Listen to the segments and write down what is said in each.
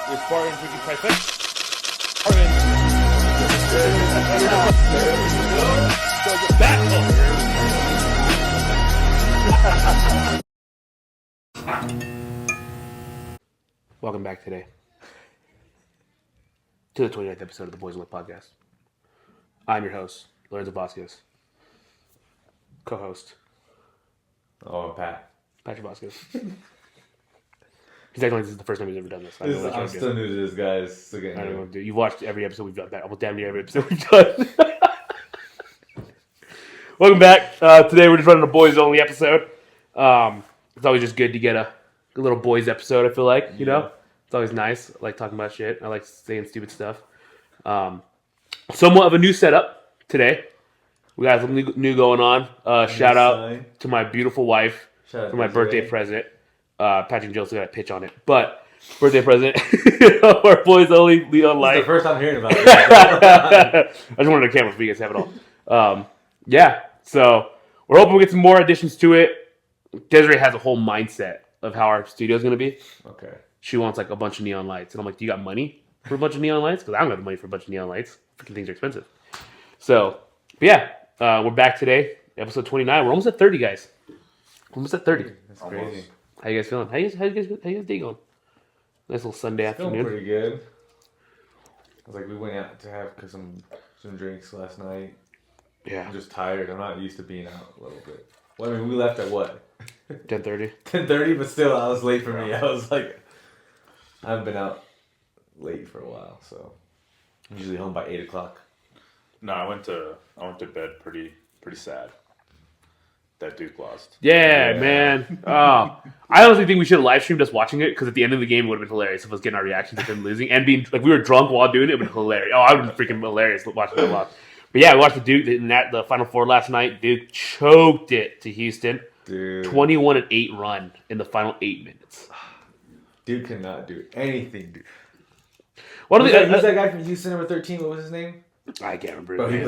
With Spartan drinking trifecta. Welcome back today to the 29th episode of the Bois podcast. I'm your host, Lorenzo Vasquez. Co-host, Patrick Vasquez. He's acting like this is the first time he's ever done this. I'm still new to this, guys. I don't know what to do. You've watched every episode we've done. Almost damn near every episode we've done. Welcome back. Today we're just running a boys only episode. It's always just good to get a little boys episode. I feel like know, it's always nice. I like talking about shit. I like saying stupid stuff. Somewhat of a new setup today. We got something new going on. Shout out to my beautiful wife for my birthday present. Patrick and Joe still got a pitch on it, but birthday present. Our boys only Leon Light. This is the first time hearing about it. I just wanted a camera so you guys have it all. So we're hoping we get some more additions to it. Desiree has a whole mindset of how our studio is going to be. Okay. She wants like a bunch of neon lights, and I'm like, "Do you got money for a bunch of neon lights? Because I don't have the money for a bunch of neon lights. Freaking things are expensive." So, but yeah, we're back today, episode 29. We're almost at 30, guys. Almost at 30. That's crazy. How you guys feeling? How you guys day going? Nice little Sunday afternoon. Feeling pretty good. I was like, we went out to have some drinks last night. Yeah. I'm just tired. I'm not used to being out a little bit. Well, I mean, we left at what? 10:30. 10:30, but still, I was late for me. I was like, I haven't been out late for a while, so I'm usually home by 8 o'clock. No, I went to bed pretty sad. That Duke lost. Yeah, man. I honestly think we should have live streamed us watching it because at the end of the game it would have been hilarious if us getting our reactions to them losing and being like we were drunk while doing it. It would have been hilarious. Oh, I would have been freaking hilarious watching that loss. But yeah, we watched the Duke in the Final Four last night. Duke choked it to Houston. Dude. 21-8 run in the final 8 minutes. Duke cannot do anything, dude. Who's Who's that guy from Houston, number 13? What was his name? I can't remember. Bro, he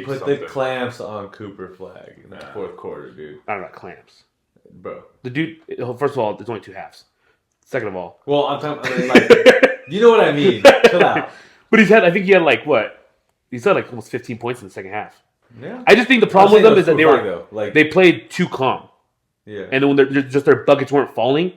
put the something. clamps on Cooper Flag in the fourth quarter, dude. I don't know, clamps. Bro. The dude, first of all, there's only 2 halves. Second of all. Well, I mean, like, you know what I mean. Chill out. But I think he had like, what? He's had like almost 15 points in the second half. Yeah. I just think the problem with them is that they played too calm. Yeah. And then when their buckets weren't falling,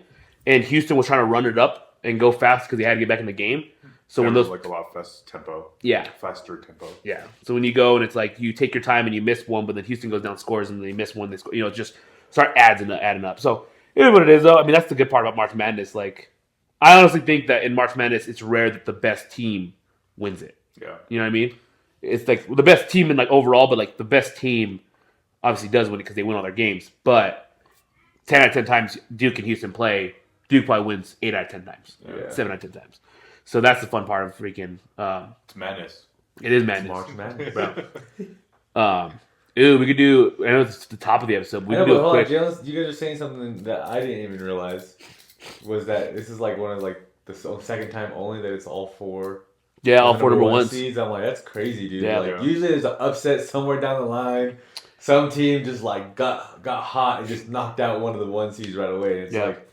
and Houston was trying to run it up and go fast because they had to get back in the game. So when those like a lot faster tempo. Yeah. Faster tempo. Yeah. So when you go and it's like you take your time and you miss one, but then Houston goes down, scores, and they miss one, they score. Just start adding up. So it is what it is, though. I mean, that's the good part about March Madness. Like, I honestly think that in March Madness, it's rare that the best team wins it. Yeah. You know what I mean? It's like the best team in like overall, but like the best team obviously does win it because they win all their games. But 10 out of 10 times Duke and Houston play, Duke probably wins 8 out of 10 times, 7 out of 10 times. So that's the fun part of freaking. It's madness. It is madness. March Madness, bro. We could do. I know it's the top of the episode. We could do a quick. You guys are saying something that I didn't even realize was that this is like one of like the second time only that it's all 4. Yeah, all 4 number ones. Seeds. I'm like, that's crazy, dude. Yeah, like usually there's an upset somewhere down the line. Some team just like got hot and just knocked out one of the 1 seeds right away. And it's like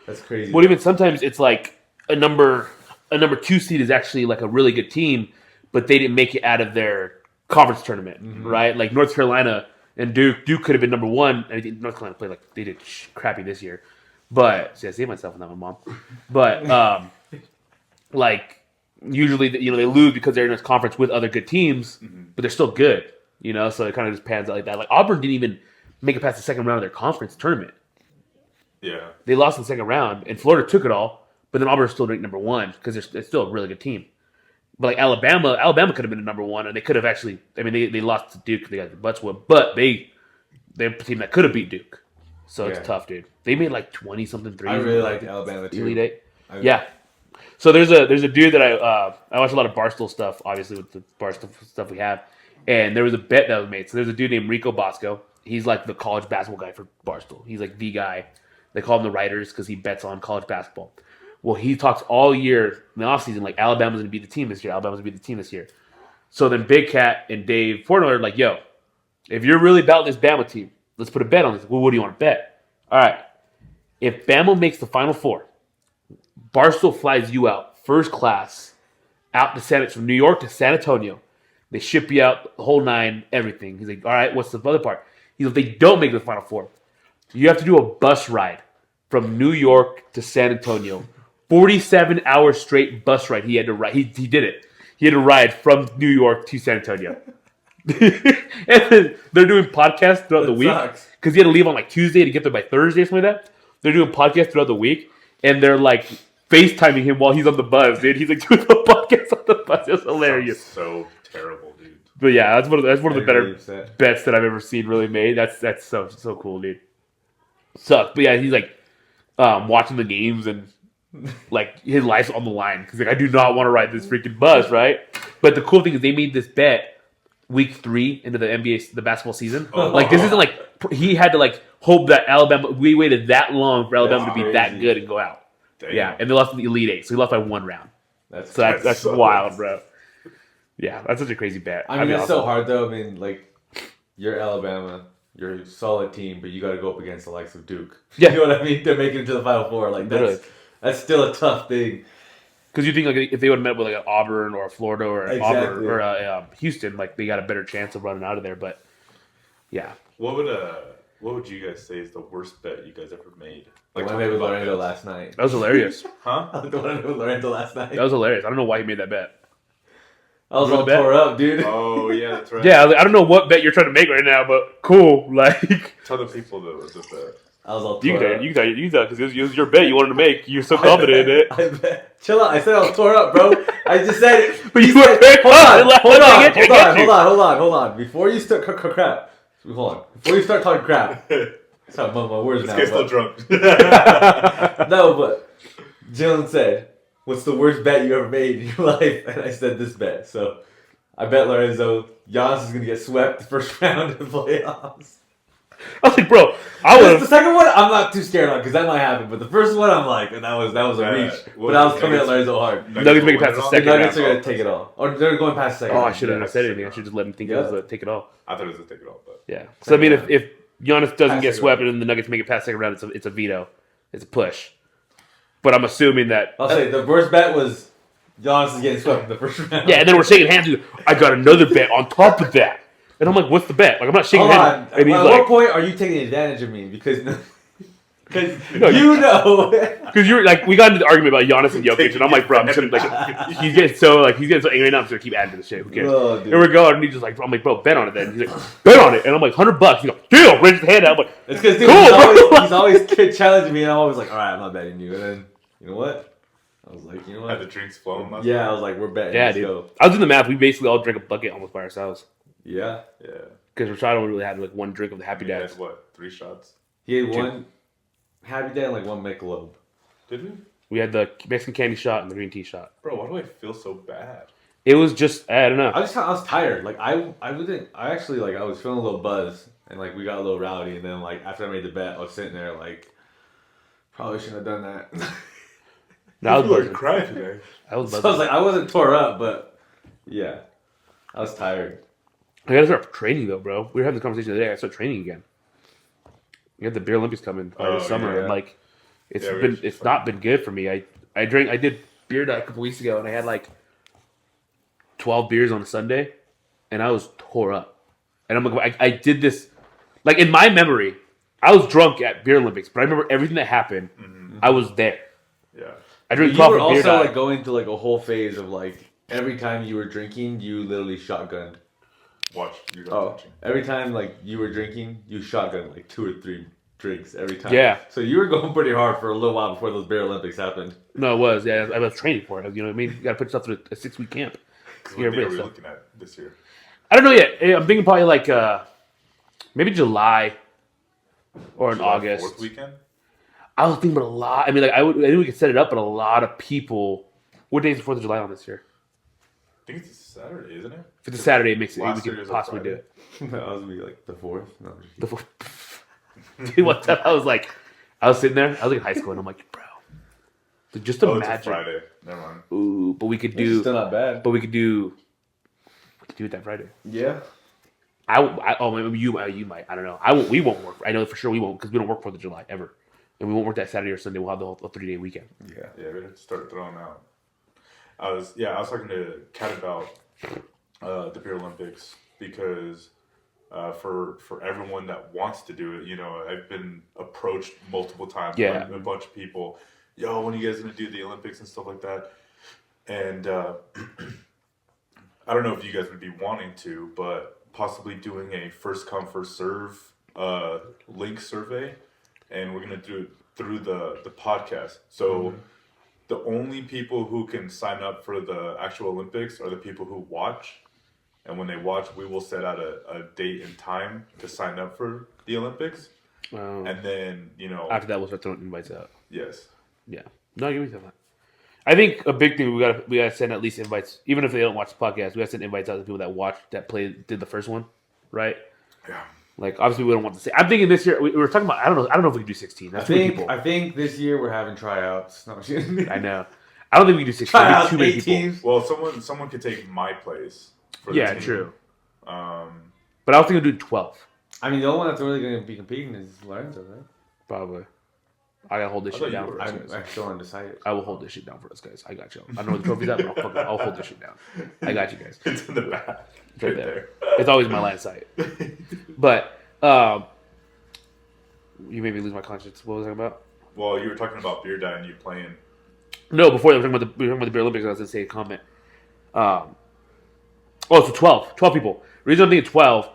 that's crazy. Well, even sometimes it's like a number 2 seed is actually like a really good team, but they didn't make it out of their conference tournament, right? Like North Carolina and Duke could have been number 1. I think North Carolina played like they did crappy this year, but see, I saved myself on that one, Mom. But like usually they lose because they're in this conference with other good teams, but they're still good, So it kind of just pans out like that. Like Auburn didn't even make it past the second round of their conference tournament. Yeah, they lost in the second round, and Florida took it all. But then Auburn still ranked number 1 because they're still a really good team. But like Alabama could have been a number 1, and they could have actually. I mean, they lost to Duke. They got the butts whooped, but they're a team that could have beat Duke. So it's tough, dude. They made like 20-something threes. I really liked Alabama too. Elite 8. Yeah. So there's a dude that I watch a lot of Barstool stuff, obviously with the Barstool stuff we have, and there was a bet that was made. So there's a dude named Rico Bosco. He's like the college basketball guy for Barstool. He's like the guy. They call him the writers because he bets on college basketball. Well, he talks all year in the offseason like Alabama's going to be the team this year. So then Big Cat and Dave Portnoy are like, yo, if you're really about this Bama team, let's put a bet on this. Well, what do you want to bet? All right. If Bama makes the Final Four, Barstool flies you out first class out to from New York to San Antonio. They ship you out the whole 9, everything. He's like, all right, what's the other part? He's like, they don't make the Final Four. You have to do a bus ride from New York to San Antonio. 47 hours straight bus ride. He had to ride. He did it. He had to ride from New York to San Antonio. And then they're doing podcasts throughout the week because he had to leave on like Tuesday to get there by Thursday or something like that. They're doing podcasts throughout the week, and they're like FaceTiming him while he's on the bus, dude. He's like doing the podcast on the bus. It's hilarious. So terrible, dude. But yeah, that's one of the better bets that I've ever seen really made. That's so cool, dude. Sucks. But yeah, he's like watching the games and like his life's on the line because like I do not want to ride this freaking bus, right? But the cool thing is they made this bet week 3 into the NBA, the basketball season. Like this isn't like he had to like hope that Alabama. We waited that long for Alabama to be that good and go out. Damn. Yeah, and they lost in the Elite 8, so he lost by 1 round. That's so wild, bro. Yeah, that's such a crazy bet. I mean, it's so hard though. I mean, like you're Alabama, you're a solid team, but you got to go up against the likes of Duke. Yeah, you know what I mean? To make it into the Final Four, like that's still a tough thing. Because you think like if they would have met with like an Auburn or a Florida or Auburn or Houston, like they got a better chance of running out of there. But yeah, what would you guys say is the worst bet you guys ever made? Like the one I made with Lorenzo last night. That was hilarious. Huh? The one I made with Lorenzo last night. That was hilarious. I don't know why he made that bet. I was all tore up, dude. Oh yeah, that's right. Yeah, I don't know what bet you're trying to make right now, but cool. Like tell the people the bet. I was all tore up. You thought because it was your bet you wanted to make. You're so confident in it. I bet. Chill out. I said I was tore up, bro. I just said it. But you were very Hold on. Before you start crap. Hold on. Before you start talking crap. Sorry, my words now. This guy's still drunk. No, but Jalen said, "What's the worst bet you ever made in your life?" And I said this bet. So I bet Lorenzo Giannis is gonna get swept the first round of the playoffs. I was like, bro, The second one, I'm not too scared on because that might happen. But the first one, I'm like, and that was a reach. But I was coming at Lorenzo hard. Nuggets make it past the second round. Nuggets are gonna take it all, or they're going past the second. I shouldn't have said anything. I should just let him think it was a take it all. I thought it was a take it all, but yeah. So I mean, if Giannis doesn't get swept and the Nuggets make it past second round, it's a veto. It's a push. But I'm assuming that I'll say the worst bet was Giannis is getting swept in the first round. Yeah, and then we're shaking hands. I got another bet on top of that. And I'm like, what's the bet? Like, I'm not shaking hands. And he's what point are you taking advantage of me? Because you know. Because you're like, we got into the argument about Giannis and Jokic, and I'm like, bro, I'm just gonna, like, he's getting so angry right now. I'm just gonna keep adding to the shit. Who cares? Oh, here we go. And he's just like, I'm like, bro, bet on it then. He's like, bet on it. And I'm like, $100. He's like, deal. Raise his hand out. I'm like, it's because he's always challenging me, and I'm always like, all right, I'm not betting you. And then you know what? I was like, you know what? Had the drinks flowing. Yeah, I was like, we're betting. Yeah, dude. Go. I was doing the math. We basically all drank a bucket almost by ourselves. Yeah. Because Rashad only really had like one drink of the Happy Dads. He had what? 3 shots? He had 1 Happy Dad and like 1 Michelob. Did we? We had the Mexican candy shot and the green tea shot. Bro, why do I feel so bad? It was just, I don't know. I was tired. Like I was feeling a little buzz and like we got a little rowdy, and then like after I made the bet, I was sitting there like, probably shouldn't have done that. I was buzzing. Crying today. I was buzzing. So I was like, I wasn't tore up, but yeah, I was tired. I gotta start training though, bro. We were having this conversation the other day. I gotta start training again. We have the Beer Olympics coming this summer, and like it's not been good for me. I did beer diet a couple weeks ago, and I had like 12 beers on a Sunday, and I was tore up. And I'm like, I did this, like in my memory, I was drunk at Beer Olympics, but I remember everything that happened. Mm-hmm. I was there. Yeah. I drink coffee. You were beer also diet. like going through like a whole phase of like every time you were drinking, you literally shotgunned. Watch. Every time like you were drinking, you shotgunned like 2 or 3 drinks every time. Yeah. So you were going pretty hard for a little while before those Beer Olympics happened. No, it was. Yeah, I was training for it. You know what I mean? You got to put yourself through a 6-week camp. What are we looking at this year? I don't know yet. I'm thinking probably like maybe July or in August. 4th weekend? I was thinking about a lot. I mean, like I think we could set it up, but a lot of people. What day is the 4th of July on this year? I think it's a Saturday, isn't it? If it's a Saturday, it makes it. Last We year could was a possibly do Friday. it. No, I was gonna be like the 4th. No, The 4th. Dude, one time I was sitting there. I was like in high school, and I'm like, bro, just imagine. It's a Friday. Never mind. Ooh, but we could do. It's still not bad. But we could do it that Friday. Yeah. Maybe you might. I don't know. We won't work. I know for sure we won't because we don't work 4th of July ever, and we won't work that Saturday or Sunday. We'll have the whole 3-day weekend. Yeah. Yeah, we have to start throwing out. I was talking to Kat about the Beer Olympics because for everyone that wants to do it, I've been approached multiple times by a bunch of people. Yo, when are you guys gonna do the Olympics and stuff like that? And I don't know if you guys would be wanting to, but possibly doing a first come first serve link survey, and we're gonna do it through the podcast. So the only people who can sign up for the actual Olympics are the people who watch. And when they watch, we will set out a date and time to sign up for the Olympics. And then, after that, we'll start throwing invites out. Yes. Yeah. No, give me that. I think a big thing we gotta send at least invites, even if they don't watch the podcast. We gotta send invites out to people that watched, that did the first one, right? Yeah. Like obviously we don't want to say. I'm thinking this year we were talking about. I don't know if we can do 16. That's people. I think this year we're having tryouts. No, I know. I don't think we can do 16. Tryouts, too many 8 people. teams. Well, someone could take my place. For the team. True. But I was thinking of doing 12. I mean, the only one that's really going to be competing is Lorenzo, right? Probably. I gotta hold this shit down for us, guys. I'm still undecided. I will hold this shit down for us, guys. I got you. I don't know where the trophy's at, but I'll hold this shit down. I got you guys. It's in the back. It's right there. It's always my line of sight. But you made me lose my conscience. What was I talking about? Well, you were talking about beer diet and you playing. No, before we were talking about the Beer Olympics, I was gonna say a comment. So 12 people. The reason I'm thinking 12,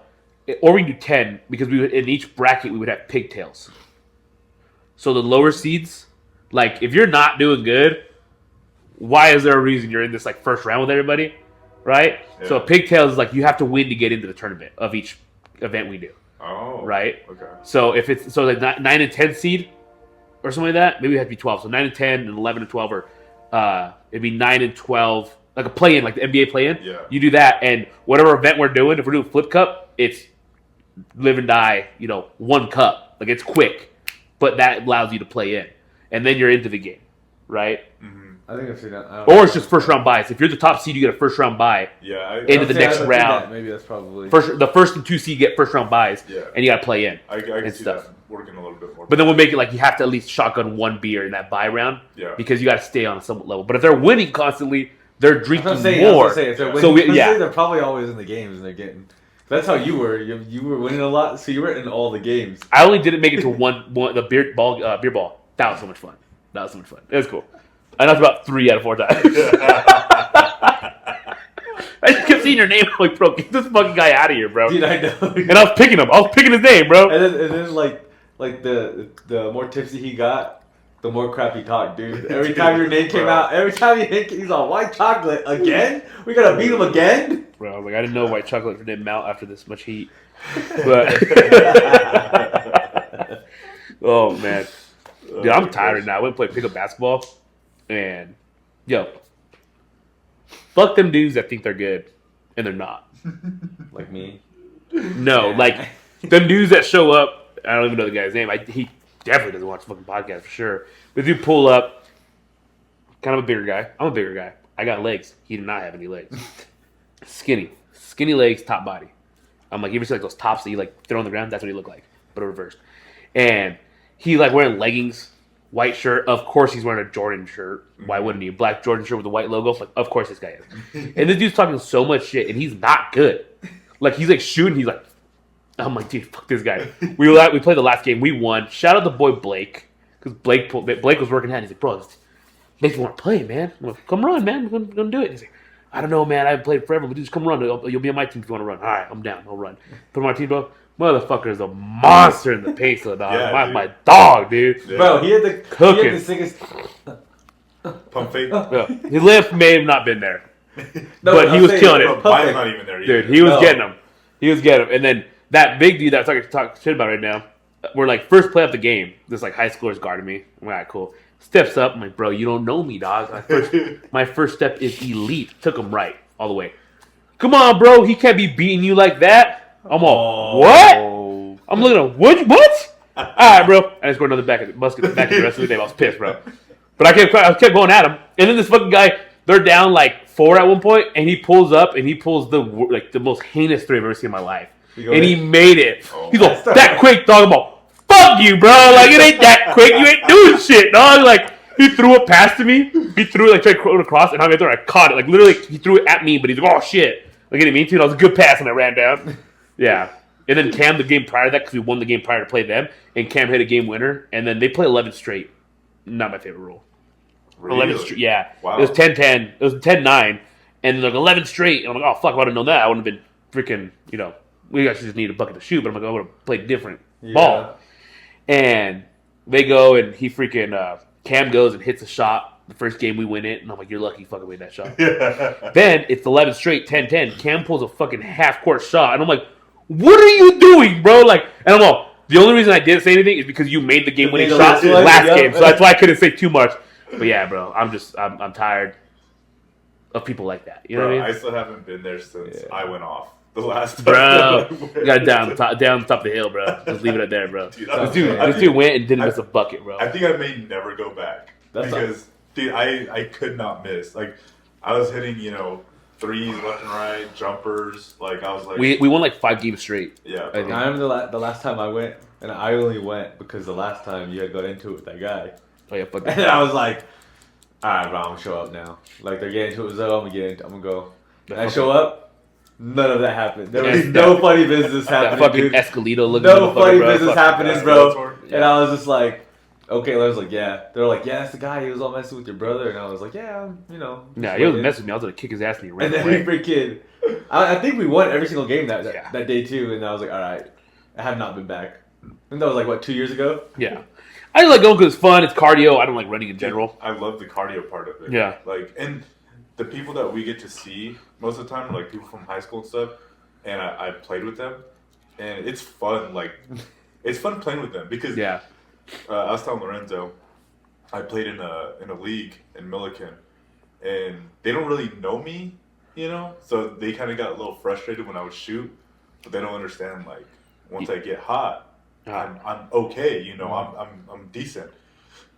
or we can do 10, because in each bracket we would have pigtails. So the lower seeds, like if you're not doing good, why is there a reason you're in this like first round with everybody, right? Yeah. So pigtails is like you have to win to get into the tournament of each event we do. Oh. Right. Okay. So if it's like 9 and 10 seed or something like that, maybe it has to be 12. So 9 and 10 and 11 and 12, or it'd be 9 and 12, like a play-in, like the NBA play-in. Yeah. You do that, and whatever event we're doing, if we're doing Flip Cup, it's live and die. One cup, like it's quick. But that allows you to play in, and then you're into the game, right? Mm-hmm. I think I've seen that. Or it's just first round buys. If you're the top seed, you get a first round buy. Yeah, into the next round. Maybe that's probably The first and 2 seed get first round buys, and you got to play in. I can see stuff. that working a little bit more. But then we'll make it like you have to at least shotgun one beer in that buy round, because you got to stay on a somewhat level. But if they're winning constantly, they're drinking more. If they're winning, so they're probably always in the games and they're getting. That's how you were. You were winning a lot, so you were in all the games. I only didn't make it to the beer ball. That was so much fun. It was cool. I knocked about 3 out of 4 times. I just kept seeing your name. I'm like, bro, get this fucking guy out of here, bro. Dude, I know. And I was picking him. I was picking his name, bro. And then like the more tipsy he got, the more crap he talked, dude. Every time your name came out, he's all white chocolate again. We gotta beat him again. Bro, I was like, I didn't know white chocolate didn't melt after this much heat. But oh man, dude, I'm tired right now. I went and played pickup basketball, and fuck them dudes that think they're good and they're not. Like me. No, like them dudes that show up. I don't even know the guy's name. He definitely doesn't watch the fucking podcast for sure. But dude pull up, kind of a bigger guy. I'm a bigger guy. I got legs. He did not have any legs. Skinny legs, top body. I'm like, you ever see like those tops that you like throw on the ground? That's what he looked like, but reversed. And he like wearing leggings, white shirt. Of course, he's wearing a Jordan shirt. Why wouldn't he? Black Jordan shirt with a white logo. Like, of course, this guy is. And this dude's talking so much shit, and he's not good. Like he's like shooting. He's like, I'm like, dude, fuck this guy. We played the last game. We won. Shout out the boy Blake, because Blake was working out. He's like, bro, this makes me want to play, man. I'm like, come run, man. We're gonna do it. He's like, I don't know, man. I haven't played forever, but just come run. You'll be on my team if you want to run. All right, I'm down. I'll run. Put him on my team, bro. Motherfucker is a monster in the pace of the dog. Yeah, my dog, dude. Yeah. Bro, he had the sickest. Pump fake. His lift may have not been there, but he was killing it. Mine's not even there either. Dude, he was getting him. And then that big dude that I'm talking shit about right now, we're like first play of the game. This like high schooler's guarding me. I'm like, all right, cool. Steps up. I'm like, bro, you don't know me, dog. My first step is elite. Took him right all the way. Come on, bro. He can't be beating you like that. I'm all, what? I'm looking at what? All right, bro. I just scored another back in the rest of the game. I was pissed, bro. But I kept going at him. And then this fucking guy, they're down like 4 at one point, and he pulls up and he pulls the most heinous three I've ever seen in my life. And he made it. He's like, that quick, dog. I'm all, fuck you, bro. Like, it ain't that quick. You ain't doing shit, dog. Like, He threw a pass to me. He threw it like tried to throw it across, and I caught it. Like literally, he threw it at me, but he's like, "Oh shit!" Like getting me too. And I was a good pass, and I ran down. Yeah. And then Cam, the game prior to that, because we won the game prior to play them, and Cam hit a game winner, and then they play 11 straight. Not my favorite rule. Really? 11 straight, yeah. Wow. It was 10-10. It was 10-9, and like 11 straight. And I'm like, oh fuck, if I would have known that, I wouldn't have been freaking. We actually just need a bucket to shoot, but I'm like, I would have played different ball. And they go, and he freaking Cam goes and hits a shot. The first game we win it, and I'm like, you're lucky you fucking made that shot. Then it's 11 straight, 10-10. Cam pulls a fucking half court shot, and I'm like, what are you doing, bro? Like, and I'm all, the only reason I didn't say anything is because you made the game-winning shot last game, so that's why I couldn't say too much. But yeah, bro, I'm tired of people like that. You know what I mean? I still haven't been there since I went off the last time. Bro, you got down the top of the hill, bro. Just leave it up there, bro. Dude, this dude went and didn't miss a bucket, bro. I think I may never go back because, dude, I could not miss. Like, I was hitting, threes left and right, jumpers. Like, I was like, we won like 5 games straight. Yeah, I remember the last time I went, and I only went because the last time you had got into it with that guy. Oh yeah, fuck And I was like, all right, bro, I'm gonna show up now. Like they're getting into it, so I'm gonna go. And I show up, none of that happened. There was no funny business happening. That fucking dude. Escalito looking. No funny business happening, bro. Yeah. And I was just like, okay. And I was like, yeah. They're like, yeah, that's the guy. He was all messing with your brother. And I was like, yeah, Nah, he was messing with me. I was gonna kick his ass and he ran And then away. we freaking, I think we won every single game that day too. And I was like, all right, I have not been back. And that was like what, 2 years ago? Yeah. I just like going because it's fun. It's cardio. I don't like running in general. I love the cardio part of it. Yeah. Like, and the people that we get to see most of the time are like people from high school and stuff. And I played with them, and it's fun. Like, it's fun playing with them because I was telling Lorenzo, I played in a league in Milliken, and they don't really know me, so they kind of got a little frustrated when I would shoot, but they don't understand like once I get hot. I'm okay, I'm decent.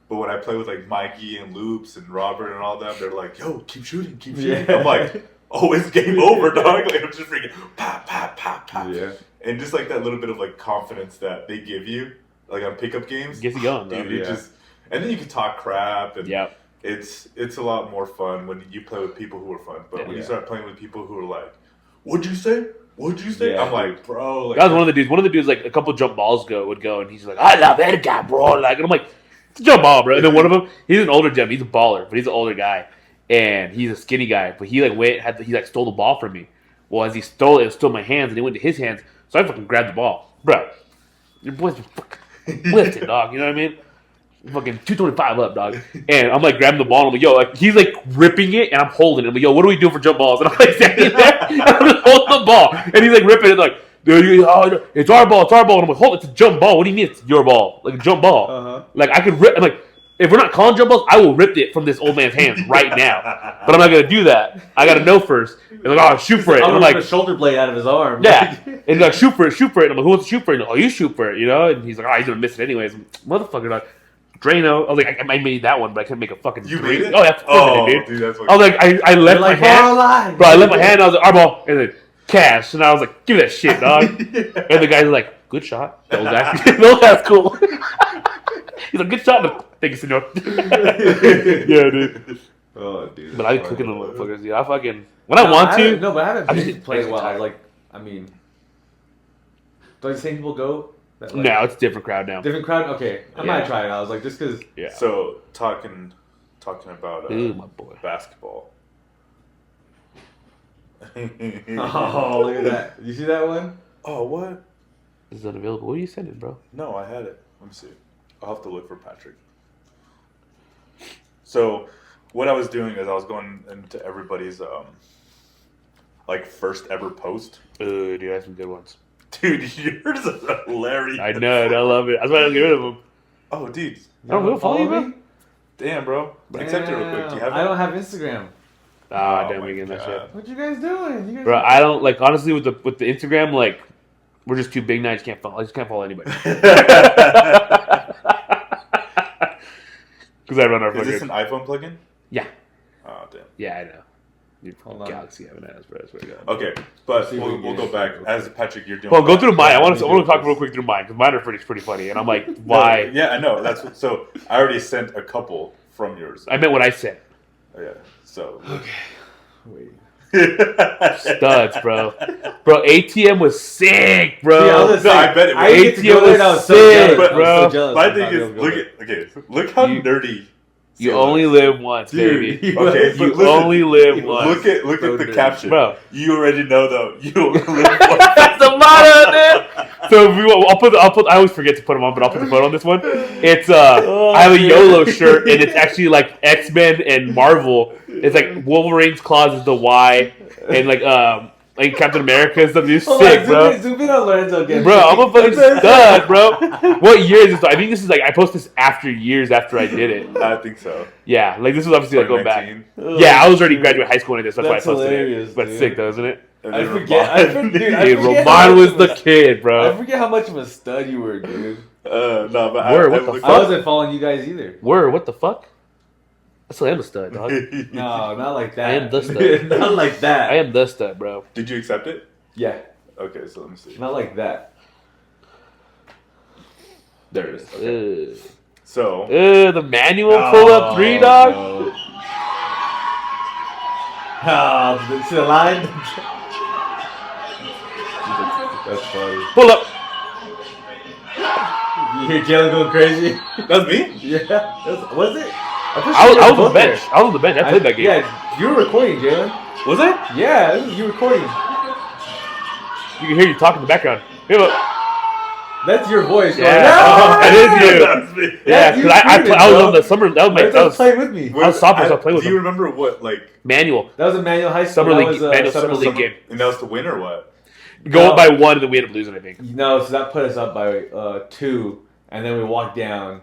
But when I play with like Mikey and Loops and Robert and all them, they're like, "Yo, keep shooting." I'm like, "Oh, it's game over, dog!" Like I'm just freaking pop, pop, pop, pop. Yeah. And just like that little bit of like confidence that they give you, like on pickup games, Gets you going, bro. dude. And then you can talk crap, and Yep. it's a lot more fun when you play with people who are fun. But when you start playing with people who are like, "What'd you say? What'd you say?" Yeah, I'm like, bro. Like, That was one of the dudes. One of the dudes, like a couple jump balls would go, and he's like, "I love that guy, bro." Like, and I'm like, "It's a jump ball, bro." And then one of them, he's an older gem. He's a baller, but he's an older guy, and he's a skinny guy. But he like he stole the ball from me. Well, as he stole it, was still in my hands, and it went to his hands. So I fucking grabbed the ball, bro. Your boy's been fucking lifted, dog. You know what I mean? Fucking 225 up, dog. And I'm like grabbing the ball, and I'm like, yo, like he's like ripping it, and I'm holding it. I'm like, yo, what do we do for jump balls? And I'm like standing there, and I'm just holding the ball, and he's like ripping it, like, dude, it's our ball, it's our ball. And I'm like, hold, it's a jump ball. What do you mean it's your ball? Like a jump ball. Like I could rip. I'm like, if we're not calling jump balls, I will rip it from this old man's hands right now. But I'm not gonna do that. I gotta know first. And like, oh, shoot for it. And I'm like, a shoulder blade out of his arm. yeah. And he's like, shoot for it. And I'm like, who wants to shoot for it? Oh, you shoot for it, And he's like, oh, he's gonna miss it anyways. Motherfucker, like, Drano. I was like, I made that one, but I couldn't make a fucking You three. made it? Oh, yeah, Oh, dude. dude, that's what I was like, I left my hand. Bro, I left my hand. I was like, our ball. And then cash. And I was like, give me that shit, dog. And the guy's like, good shot. That was actually, that's cool. He's like, good shot. Thank you, senor. Yeah, dude. Oh, dude. But I be cooking them motherfuckers, dude. I fucking, when I want to. No, but I haven't I'm been just playing a while. tired. Like, I mean, do the same people go? That, like, No, it's a different crowd now. different crowd? Okay. I might try it. I was like, just because. Yeah. So talking about Ooh, my boy. basketball. Oh, look at that. You see that one? Oh, what? This is unavailable. What are you sending, bro? No, I had it. Let me see. I'll have to look for Patrick. So, what I was doing is I was going into everybody's like first ever post. Dude, I have some good ones. Dude, yours is hilarious. I know it. I love it. That's why I don't get rid of them. Oh, dude. I don't follow you, bro. Damn, bro. Accept it real quick. Do you have I it? don't have Instagram. Ah, Oh damn, my we getting that God. shit. What you guys doing? You guys Bro, I don't, like, honestly, with the Instagram, like, we're just too big now. I just can't follow anybody. Because I run our Is this fucking... an iPhone plugin? Yeah. Oh, damn. Yeah, I know. You Hold on. Galaxy having ass, bro. I swear to God. Okay, but See if we we'll can go get back. it. As Patrick, you're doing. Well, go through mine. I want me to do talk this. real quick through mine, because mine are pretty funny. And I'm like, why? No, yeah, I know. So I already sent a couple from yours. I meant what I said. Yeah. So. Okay. Wait. Studs, bro. Bro, ATM was sick, bro. See, I was No, I saying, bet it was. I didn't get to go there, and I was so Sick, jealous. bro. I was so jealous. My I thing thought is, you would go look there. look how You- nerdy. You Seal only is. live once, Dude, baby. Okay, You but listen, only live once. Look at So the nerdy. caption, Bro. You already know though. You only live once. That's the motto, dude. So I'll put. I always forget to put them on, but I'll put the photo on this one. It's I have a YOLO shirt, and it's actually like X-Men and Marvel. It's like Wolverine's claws is the Y, and like Captain America and stuff. You're Hold sick, on, bro. Zoom in on Lorenzo again. Bro, I'm a fucking stud, bro. What year is this? I think this is like I posted this years after I did it. I think so. Yeah, like this was obviously like going back. 2019. Yeah, I was already graduating high school when I did this. That's why I That's posted hilarious, it. But dude. sick though, isn't it? And I then forget. Ramon- Dude, I Dude, forget Roman how was much the of a- kid, I bro. forget how much of a stud you were, dude. No, but Word, what the looked- I wasn't following you guys either. Word, what the fuck? I still am the stud, dog. No, not like that. I am the stud. Not like that. I am the stud, bro. Did you accept it? Yeah, Okay, so let me see. not like that. There it is. Okay. So The manual pull up 3, dog. No. Oh, see the line? That's funny. Pull up. You hear Jalen going crazy? that's me. Yeah. Was it? I was on the bench. I was on the bench. I played that game. Yeah, you were recording, Jalen. Was I? Yeah, this was you recording. You can hear you talking in the background. Here, look. That's your voice. Yeah. Going, "No!" That is you. That's me. Yeah, you because I screaming, was bro. on the summer. That was my Lorenzo was playing with me. I was sophomore, so I played with Do you them. remember what Manual. That was a manual high school. Summer That league- was, manual summer league game. And that was to win or what? Go No. up by 1 and then we ended up losing, I think. No, so that put us up by 2, and then we walked down.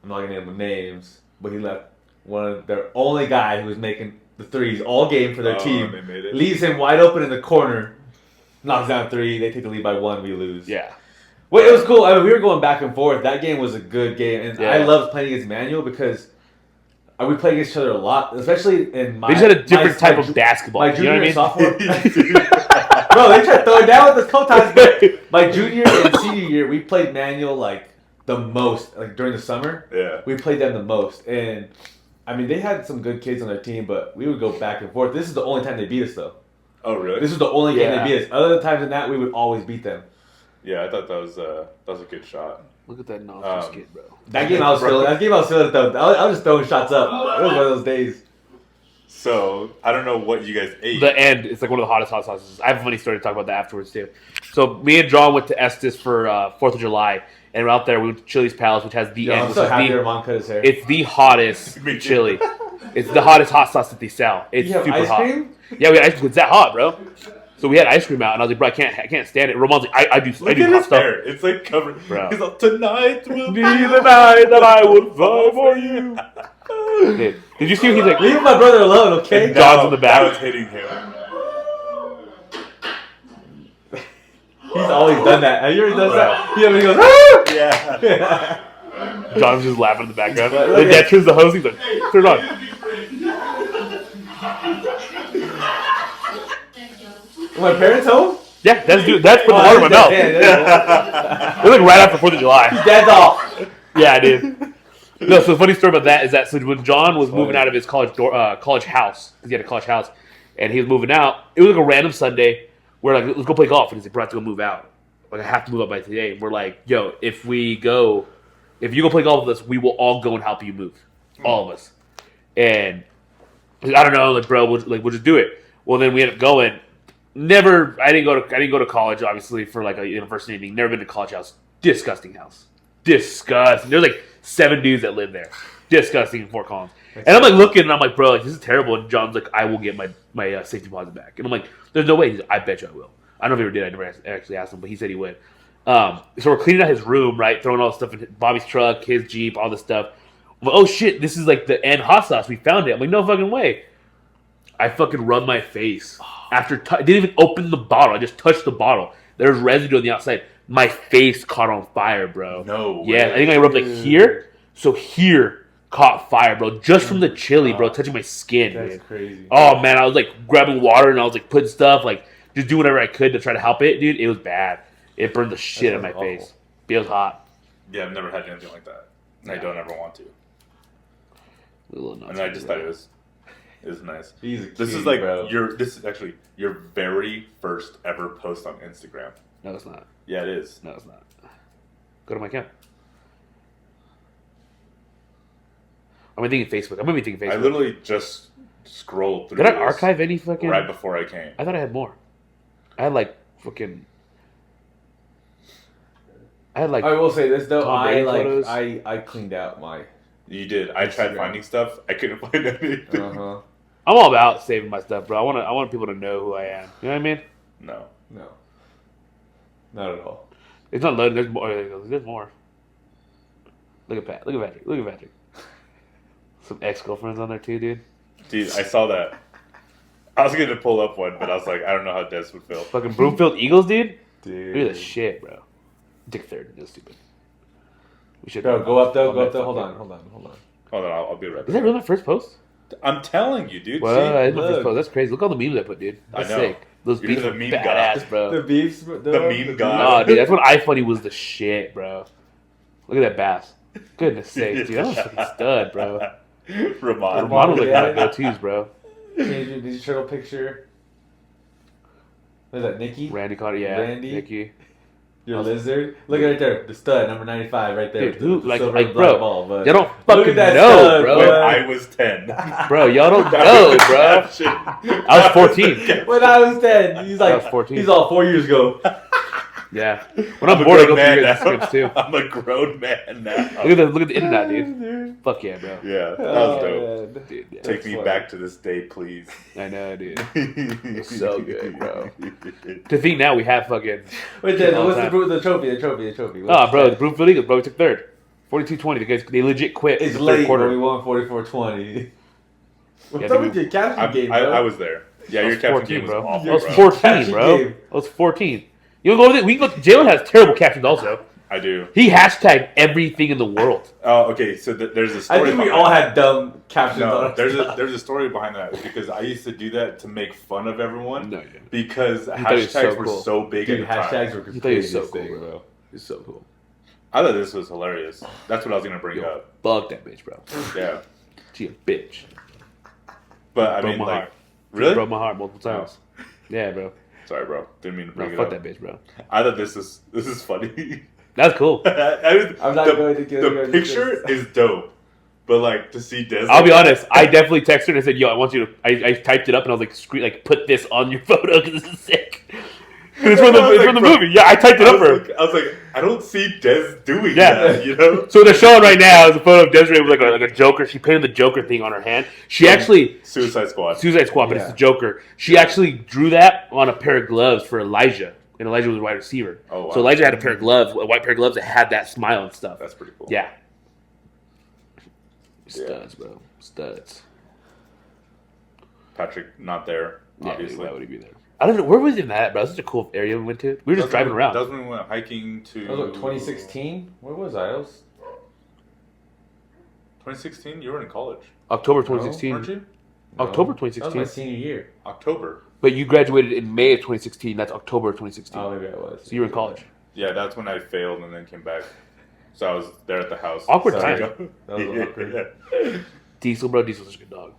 I'm not gonna name the names, but he left one of their only guy who was making the threes all game for their team. They made it. Leaves him wide open in the corner. Knocks down 3. They take the lead by 1. We lose. Yeah. Well, it was cool. I mean, we were going back and forth. That game was a good game, and Yeah. I loved playing against Manuel because we played against each other a lot, especially in my. They just had a different type my of basketball. My You junior know and what I mean? sophomore. Bro, they tried to throw it down with us a couple times. But my junior and senior year, we played Manuel like the most. Like during the summer, Yeah. we played them the most. And I mean, they had some good kids on their team, but we would go back and forth. This is the only time they beat us, though. Oh really? This is the only game Yeah. they beat us. Other times than that, we would always beat them. Yeah, I thought that was a good shot. Look at that nonsense Um, kid, bro. That game I was feeling. That game I was feeling. Though. I was just throwing shots up. It was one of those days. So I don't know what you guys ate. The end. It's like one of the hottest hot sauces. I have a funny story to talk about that afterwards too. So me and John went to Estes for 4th of July, and we're out there. We went to Chili's Palace, which has the Yo, end. I'm Which so is happy the, your mom cut his hair. it's the hottest Me too. chili. It's the hottest hot sauce that they sell. It's you have super ice hot. cream? Yeah, we had ice cream. It's that hot, bro. So we had ice cream out, and I was like, bro, I can't stand it. Ramon's like, I do Look hot at his stuff. hair. It's like covered. Bro. He's like, tonight will Be the night that I would fall for you. Dude, did you see? He's like, Leave my brother alone, okay? And John's in the back. Now it's hitting him. He's always done that. Have you ever done that? He goes, Yeah. ah! John's just laughing in the background. Look Then at- Dad turns the hose. He's like, turn it on. My parents home? Yeah, that's for the water in my mouth. It was like right after 4th of July. Dad's off. Yeah, I did. No, so the funny story about that is that so when John was moving out of his college house, because he had a college house, and he was moving out, it was like a random Sunday. We're like, let's go play golf, and he's like, bro, I have to go move out. Like, I have to move out by today. And we're like, yo, if you go play golf with us, we will all go and help you move, all of us. And I don't know, like, bro, we'll just do it. Well, then we ended up going. I didn't go to college, obviously, for like a university thing. Never been to college house. Disgusting house. Disgusting. There's like 7 dudes that live there. Disgusting in Fort Collins. And I'm like looking, and I'm like, bro, like, this is terrible. And John's like, I will get my safety deposit back. And I'm like, there's no way. He's like, I bet you I will. I don't know if he ever did. I never actually asked him, but he said he would. So we're cleaning out his room, right? Throwing all the stuff in Bobby's truck, his Jeep, all this stuff. I'm like, oh shit, this is like the end hot sauce. We found it. I'm like, no fucking way. I fucking rubbed my face. Didn't even open the bottle. I just touched the bottle. There's residue on the outside. My face caught on fire, bro. No Yeah, way. I think I rubbed like here. So here caught fire, bro. Just from the chili, bro, touching my skin, That's dude. crazy. Oh man, I was like grabbing water and I was like putting stuff, like just doing whatever I could to try to help it, dude. It was bad. It burned the shit out of my sounds face. awful. It was hot. Yeah, I've never had anything like that. And I don't ever want to. And I just thought it was nice. He's a This is cutie, like bro. this is actually your very first ever post on Instagram. No, it's not. Yeah, it is. No, it's not. Go to my account. I'm thinking Facebook. I'm gonna be thinking Facebook. I literally just scrolled through. Did I this archive any fucking? right before I came? I thought I had more. I had like fucking. I will say this though. I cleaned out my. You did. I tried finding stuff. I couldn't find anything. Uh-huh. I'm all about saving my stuff, bro. I want people to know who I am. You know what I mean? No. Not at all. It's not loading. There's more. There's more. Look at Pat. Look at Patrick. Look at Patrick. Some ex-girlfriends on there too, dude. Dude, I saw that. I was gonna pull up one, but I was like, I don't know how Des would feel. Fucking Broomfield Eagles, dude. Dude. Look at this shit, bro. Dick third. That's stupid. We should Bro, go up though. Hold on. Hold on, I'll be right back. Is that really my first post? I'm telling you, dude. Well, See, it's my first post. That's crazy. Look at all the memes I put, dude. That's I know. sick. Those You're beats the were meme badass, god. bro. The beefs. The meme god. Nah, dude, that's when iFunny was the shit, bro. Look at that bass. Goodness sakes, dude. That was a fucking stud, bro. Ramon. Ramon was like my go-tos, bro. Change your Ninja Turtle picture. What is that, Nikki? Randy Carter, yeah. Randy? Nikki. Your lizard? Look right there. The stud, number 95, right there. Dude, who, The like, silver like and black bro, ball, but y'all don't Look fucking at that know, stud, bro. When I was 10. Bro, y'all don't know, bro. I was 14. When I was 10, he's I like, was 14. he's all 4 years ago. Yeah. When I'm bored, I go through your scripts, too. I'm a grown man now. Look at the internet, dude. Fuck yeah, bro. Yeah, that was dope. Man. Dude, yeah. Take me funny. back to this day, please. I know, dude. So good, bro. To think now we have fucking... Wait, then, all what's the the trophy? The trophy. Oh, bro, the Broomfield Eagles, bro, we took third. 42-20. The guys, they legit quit It's in the late, third quarter. but we won 44-20. What's Yeah, up with your captain game, bro? I was there. Yeah, your captain game was awful, I was bro. 14, Captain bro. game. I was 14. You wanna go with it? We can go. Jalen has terrible captions also. I do. He hashtagged everything in the world. Oh, okay. So there's a story. I think we behind all that. had dumb captions on No, our there's stuff. a story behind that because I used to do that to make fun of everyone. No, you didn't. Because thought he was hashtags so were cool. so big Dude, at the time. hashtags were He thought he was so crazy cool, big, bro. He's so cool. I thought this was hilarious. That's what I was gonna bring Yo, up. fuck that bitch, bro. Yeah, She a bitch. but I Broke mean, my like, heart. really? Broke my heart multiple times. Yeah, bro. Sorry, bro. Didn't mean to No, bring it fuck up. that bitch, bro. I thought this is funny. That's cool. I'm not going to get the picture is dope, but like to see Des. I'll be honest. I definitely texted her and said, "Yo, I want you to." I typed it up and I was like, "Screen, put this on your photo because this is sick." It's from the bro, movie. Yeah, I typed it up for her. I was like, I don't see Des doing Yeah. that, you know? So what they're showing right now is a photo of Desiree with like a Joker. She painted the Joker thing on her hand. She actually Suicide Squad. Suicide Squad, but it's Yeah. the Joker. She actually drew that on a pair of gloves for Elijah, and Elijah was a wide receiver. Oh, wow. So Elijah had a pair of gloves, a white pair of gloves that had that smile and stuff. That's pretty cool. Yeah. Studs, bro. Studs. Patrick not there, Yeah, obviously. dude, why would he be there? I don't know. Where was he at, bro? That's such a cool area we went to. We were just driving around. That's when we went hiking to. That was like 2016? Where was I? 2016? You were in college, October No, 2016. weren't you? October That was 2016. my senior year. October. But you graduated in May of 2016. That's October of 2016. Oh, maybe I was. So you were in college. Yeah, that's when I failed and then came back. So I was there at the house. Awkward Sorry. time. That was awkward. Diesel, bro. Diesel's such a good dog.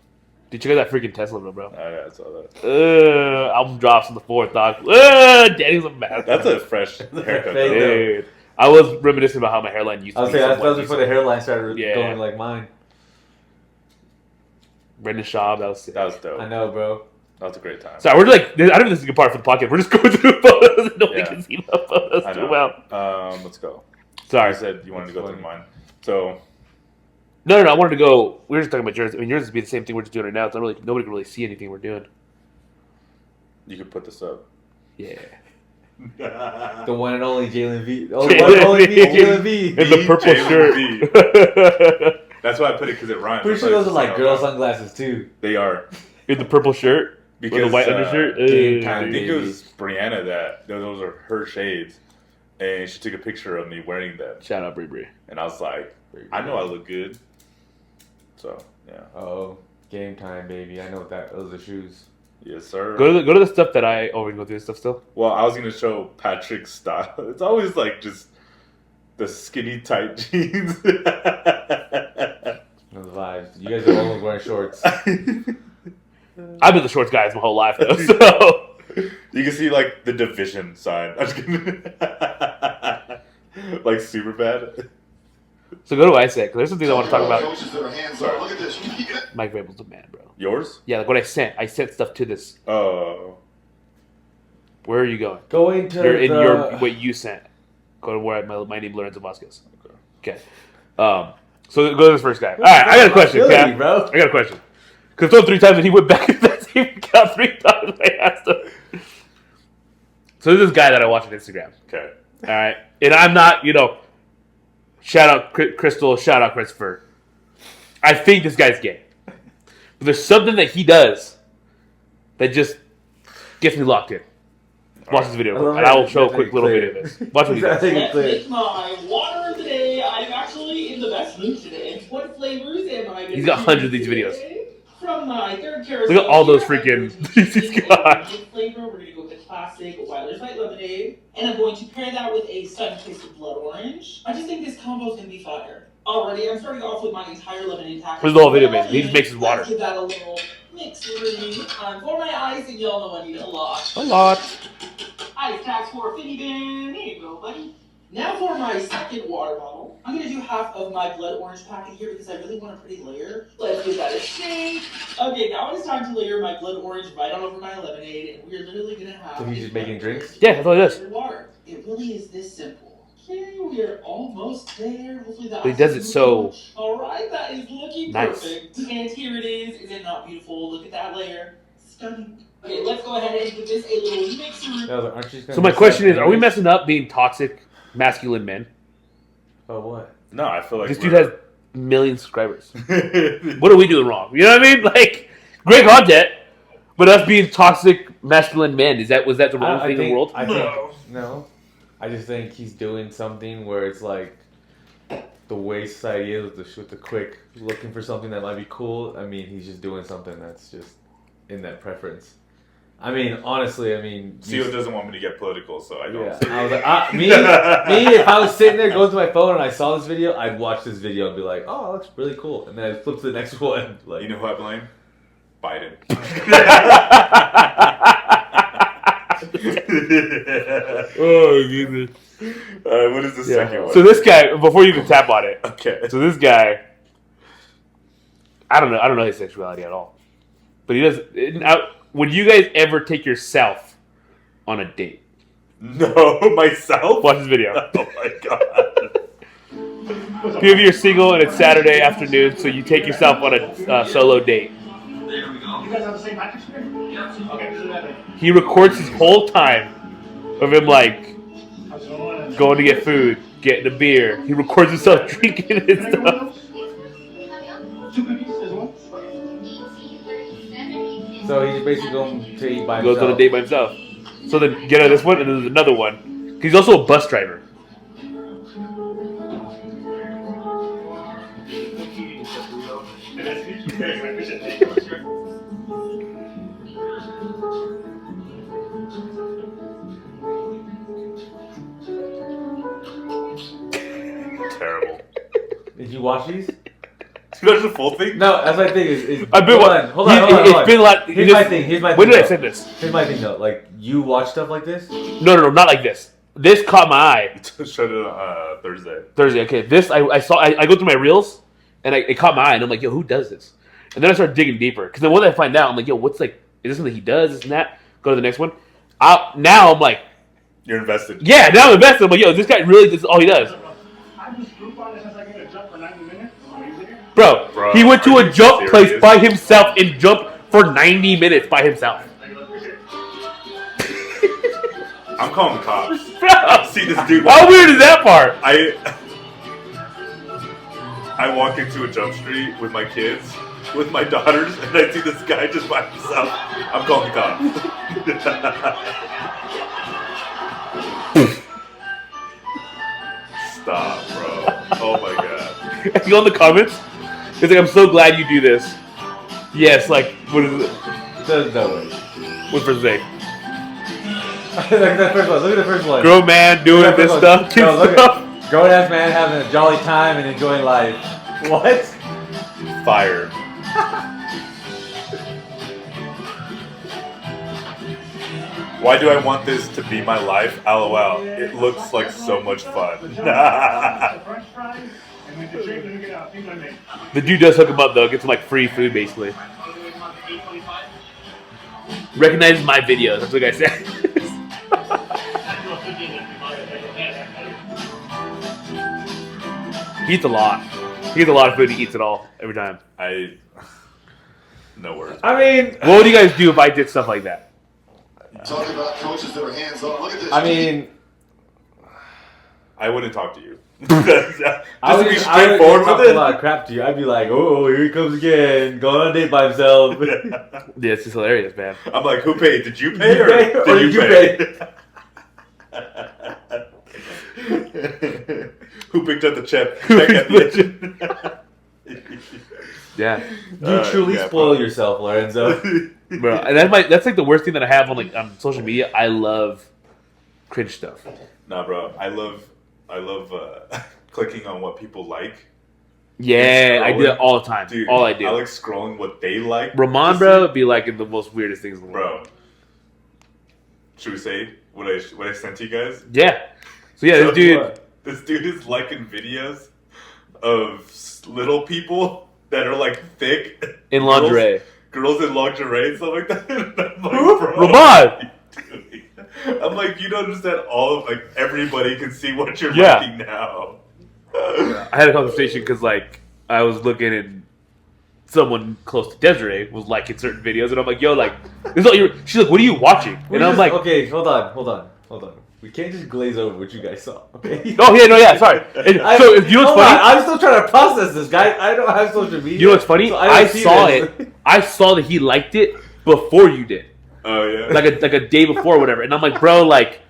Dude, check out that freaking Tesla, bro. Oh, yeah, I saw that. Album drops on the 4th, dog. Danny's a mess. That's a fresh haircut. Fade though. though. Dude. I was reminiscing about how my hairline used to I was be. saying, that somewhat was before the decent. hairline started Yeah. going like mine. Brendan Schaub, that was sick. That was dope. I know, bro. That was a great time. So we're like, I don't know if this is a good part for the podcast. We're just going through photos and nobody Yeah. can see the photos I too know. well. Let's go. Sorry. I said you wanted to That's go through funny. mine. So, No, I wanted to go. We were just talking about yours. I mean, yours would be the same thing we're just doing right now. It's not really, nobody can really see anything we're doing. you could put this up. Yeah. The one and only Jalen V. Oh, Jalen the one and only V. me, Jalen V. In the purple Jalen shirt. That's why I put it because it rhymes. Pretty I sure thought those are it like was girl sound. sunglasses too. They are. In the purple shirt. With Because the white undershirt. game Hey. time. I think it was Brianna that those are her shades, and she took a picture of me wearing them, Shout out, Brie Brie. and I was like, I know I look good. So yeah, Oh, game time, baby. I know what that. Those are shoes. yes sir. Go to the stuff that I. Oh, we can go through this stuff still? Well, I was gonna show Patrick's style. It's always like just the skinny tight jeans. The vibes. You guys are always wearing shorts. I've been the shorts guys my whole life though. So You can see like the division sign. I'm just kidding. Like super bad. So go to what I said, because there's some things I want to talk about. Sorry. Mike Vrabel's the man, bro. Yours? Yeah, like what I sent stuff to this. Oh. Where are you going? Going to You're in your what you sent. Go to where my name Lorenzo Vasquez. Okay. So go to this first guy. All right, I got a question, Cam. Bro. I got a question. Because I told him 3 times and he went back to that same account 3 times. I asked him. So there's this guy that I watch on Instagram. Okay. All right, and I'm not, shout out Crystal, shout out Christopher. I think this guy's gay, but there's something that he does that just gets me locked in. Watch this video, and I will show a quick little video of this. Watch what he does. Let's make my water today. I'm actually in the best mood today. What flavors am I? He's got hundreds of these videos. From my third carousel. Look at all those freaking he's got. Flavor. We're gonna go with the classic Weiler's Light Lemonade, and I'm going to pair that with a sun-kissed blood orange. I just think this combo is gonna be fire. Already, I'm starting off with my entire lemonade pack. Where's the whole video, man? He just makes his water. Let's give that a little mix for my ice, and y'all know I need a lot. A lot. Ice tax for a 50 bin. Here you go, buddy. Now for my second water bottle. I'm going to do half of my blood orange packet here because I really want a pretty layer. Let's give that a shake. Okay, now it's time to layer my blood orange right on over my lemonade, and we're literally going to have... So he's just making drinks? Yeah, that's all he does. Water. It really is this simple. Okay, we are almost there. Hopefully that... But he does it so... Alright, that is looking nice. Perfect. And here it is. Is it not beautiful? Look at that layer. Stunning. Okay, let's go ahead and give this a little mixer. So my question is, are we messing up being toxic, masculine men? Oh, what? No, I feel like This dude has millions of subscribers. What are we doing wrong? You know what I mean? Like, great content, but us being toxic, masculine men, was that the wrong thing in the world? No. I just think he's doing something where it's like the way society is with the quick looking for something that might be cool. I mean, he's just doing something that's just in that preference. I mean, honestly, Theo doesn't want me to get political, so I don't. Yeah. I was like, me, if I was sitting there going through my phone and I saw this video, I'd watch this video and be like, oh, that looks really cool. And then I'd flip to the next one. Like, You know who I blame? Biden. Oh, goodness. What is the second one? So this guy, before you even tap on it, Okay. so this guy, I don't know his sexuality at all. But he does. Would you guys ever take yourself on a date? No, myself? Watch this video. Oh my god. Maybe you're single and it's Saturday afternoon, so you take yourself on a solo date. There we go. You guys have the same mattress here? Yeah. Okay. He records his whole time of him like going to get food, getting a beer. He records himself drinking and stuff. 2 cookies as well? so he's basically going to eat by Goes himself. on a date by himself. So then get out this one, and then there's another one. He's also a bus driver. Terrible. Did you watch these? That's the full thing? No, that's my thing. Is I've been hold on. It's been a lot. Here's my thing. Here's my When thing. did I send this? Here's my thing though. Like, you watch stuff like this? No, not like this. This caught my eye. Showed it on Thursday. Thursday. Okay, this I saw. I go through my reels, and it caught my eye, and I'm like, yo, who does this? And then I start digging deeper, because then once I find out, I'm like, yo, what's like? Is this something he does? This and that. Go to the next one. Now I'm like, You're invested. yeah, now I'm invested. I'm like, yo, this guy really, this is all he does. I just group on it since I get a jump for 90 minutes. Bro, he went to are a you jump serious? place by himself and jumped for 90 minutes by himself. I'm calling the cops. Bro, See this dude. how weird is that part? I walk into a jump street with my kids, with my daughters, and I see this guy just by himself. I'm calling the cops. Stop, bro. Oh my god. You go in the comments. It's like, I'm so glad you do this. Yes, like, what is it? There's no way. What's first name? Look at the first one. Look at the first one. Grown man doing Look at the this first stuff. one. Kid No, look stuff. at grown ass man having a jolly time and enjoying life. What? Fire. Why do I want this to be my life? LOL. It looks like so much fun. The dude does hook him up though. Gets him like free food basically. Recognizes my videos. That's what I said. He eats a lot. He eats a lot of food. He eats it all every time. No words. I mean, What would you guys do if I did stuff like that? Talking about coaches that are hands-on. Look at this. I mean, I wouldn't talk to you. Just I to would be talk straightforward a with it. lot of crap to you. I'd be like, oh, here he comes again, going on a date by himself. Yeah, it's just hilarious, man. I'm like, who paid? Did you pay or did you pay? Who picked up the check? Yeah, You truly spoil yourself, Lorenzo. bro. And that's like the worst thing that I have on social media. I love cringe stuff. Nah, bro. I love clicking on what people like. Yeah, I do that all the time. Dude, all I do. I like scrolling what they like. Ramon, bro, would be like the most weirdest things in the world. Bro. Should we say what I sent to you guys? Yeah. So yeah, This dude is liking videos of little people that are like thick in lingerie. Girls in lingerie and stuff like that. And I'm like, Who? bro, Ramon! what are you doing? I'm like, you don't understand all of like everybody can see what you're liking now. I had a conversation because like I was looking and someone close to Desiree was liking certain videos and I'm like, yo, like this is all you. She's like, what are you watching? And I'm like, okay, hold on. We can't just glaze over what you guys saw, okay? oh yeah, no, yeah, sorry. And so you know what's funny? I'm still trying to process this, guys. I don't have social media. You know what's funny? so I saw it. I saw that he liked it before you did. Oh yeah. Like a day before or whatever. And I'm like, bro, like,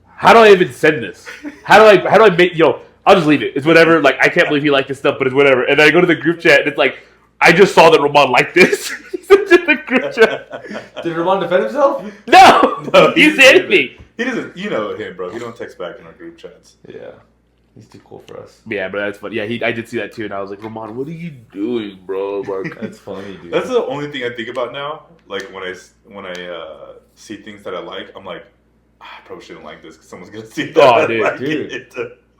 how do I even send this? How do I make I'll just leave it. It's whatever. Like, I can't believe he liked this stuff, but it's whatever. And then I go to the group chat and it's like, I just saw that Ramon liked this. He's in the group chat. Did Ramon defend himself? No, he said anything. He doesn't. You know him, bro. He don't text back in our group chats. Yeah. He's too cool for us. Yeah, but that's funny. Yeah, I did see that too, and I was like, Ramon, what are you doing, bro? Like, That's funny, dude. That's the only thing I think about now. Like when I see things that I like, I'm like, I probably shouldn't like this because someone's gonna see that. Oh, dude.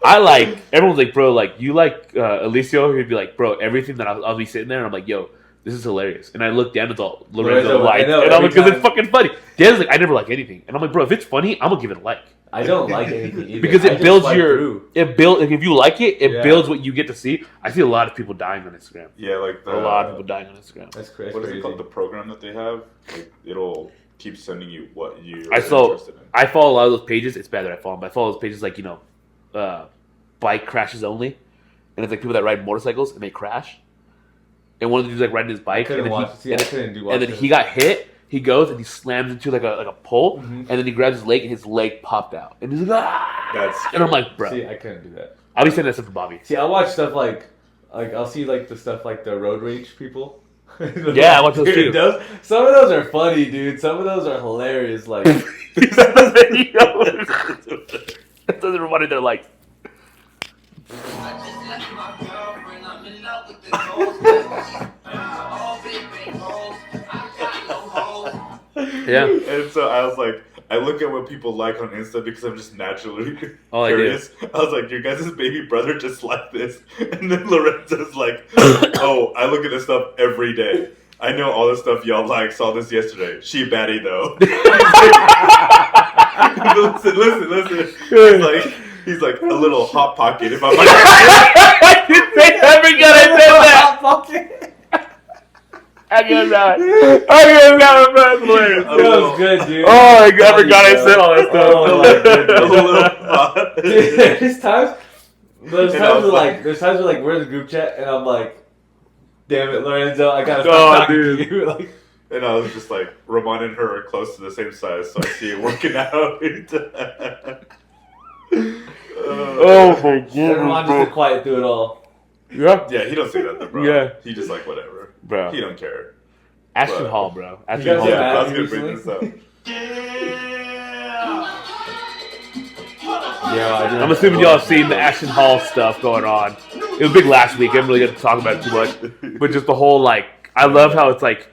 I like, everyone's like, bro, like, you like Alicio? He'd be like, bro, everything that I'll be sitting there, and I'm like, yo, this is hilarious. And I look down, it's all Lorenzo like, and I'm like, because it's fucking funny. Dan's like, I never like anything. And I'm like, bro, if it's funny, I'm gonna give it a like. I don't like anything either. Because it builds like if you like it, it Yeah. builds what you get to see. I see a lot of people dying on Instagram. Yeah, like A lot of people dying on Instagram. That's crazy. What is it called? The program that they have? Like it'll keep sending you what you're interested in. I follow a lot of those pages. It's bad that I follow them, but I follow those pages like, bike crashes only. And it's like people that ride motorcycles and they crash. And one of the dudes like riding his bike and then he got hit. He goes and he slams into like a pole, and then he grabs his leg and his leg popped out. And he's like, ah! And I'm like, bro. See, I couldn't do that. I'll be saying that stuff to Bobby. See, I watch stuff like I'll see like the stuff like the road rage people. Yeah, I watch those too. Some of those are funny, dude. Some of those are hilarious. Like, That doesn't remind they're like. Yeah. And so I was like, I look at what people like on Insta because I'm just naturally All curious. I was like, your guys' baby brother just like this. And then Lorenzo's like, oh, I look at this stuff every day. I know all the stuff y'all like. Saw this yesterday. She baddie though. listen. He's like a little hot pocket. If I'm like, I didn't say that. I forgot I said that. I get that. That's hilarious. that was good, dude. Oh my god, I forgot I said all that stuff. Oh my goodness. Dude, there's times where we're in the group chat and I'm like, damn it, Lorenzo, I gotta stop talking to you. Like, and I was just like, Ramon and her are close to the same size, so I see it working out. Oh my god. Ramon just quiet through it all. Yeah. Yeah, he don't say that though, bro. Yeah. He just like whatever. Bro. He don't care. Ashton Hall, bro. Ashton guys Hall. get Yeah, I was mad gonna bring this up. Yeah, I'm assuming y'all have seen the Ashton Hall stuff going on. It was big last week. I didn't really get to talk about it too much. But just the whole, like, I love how it's like,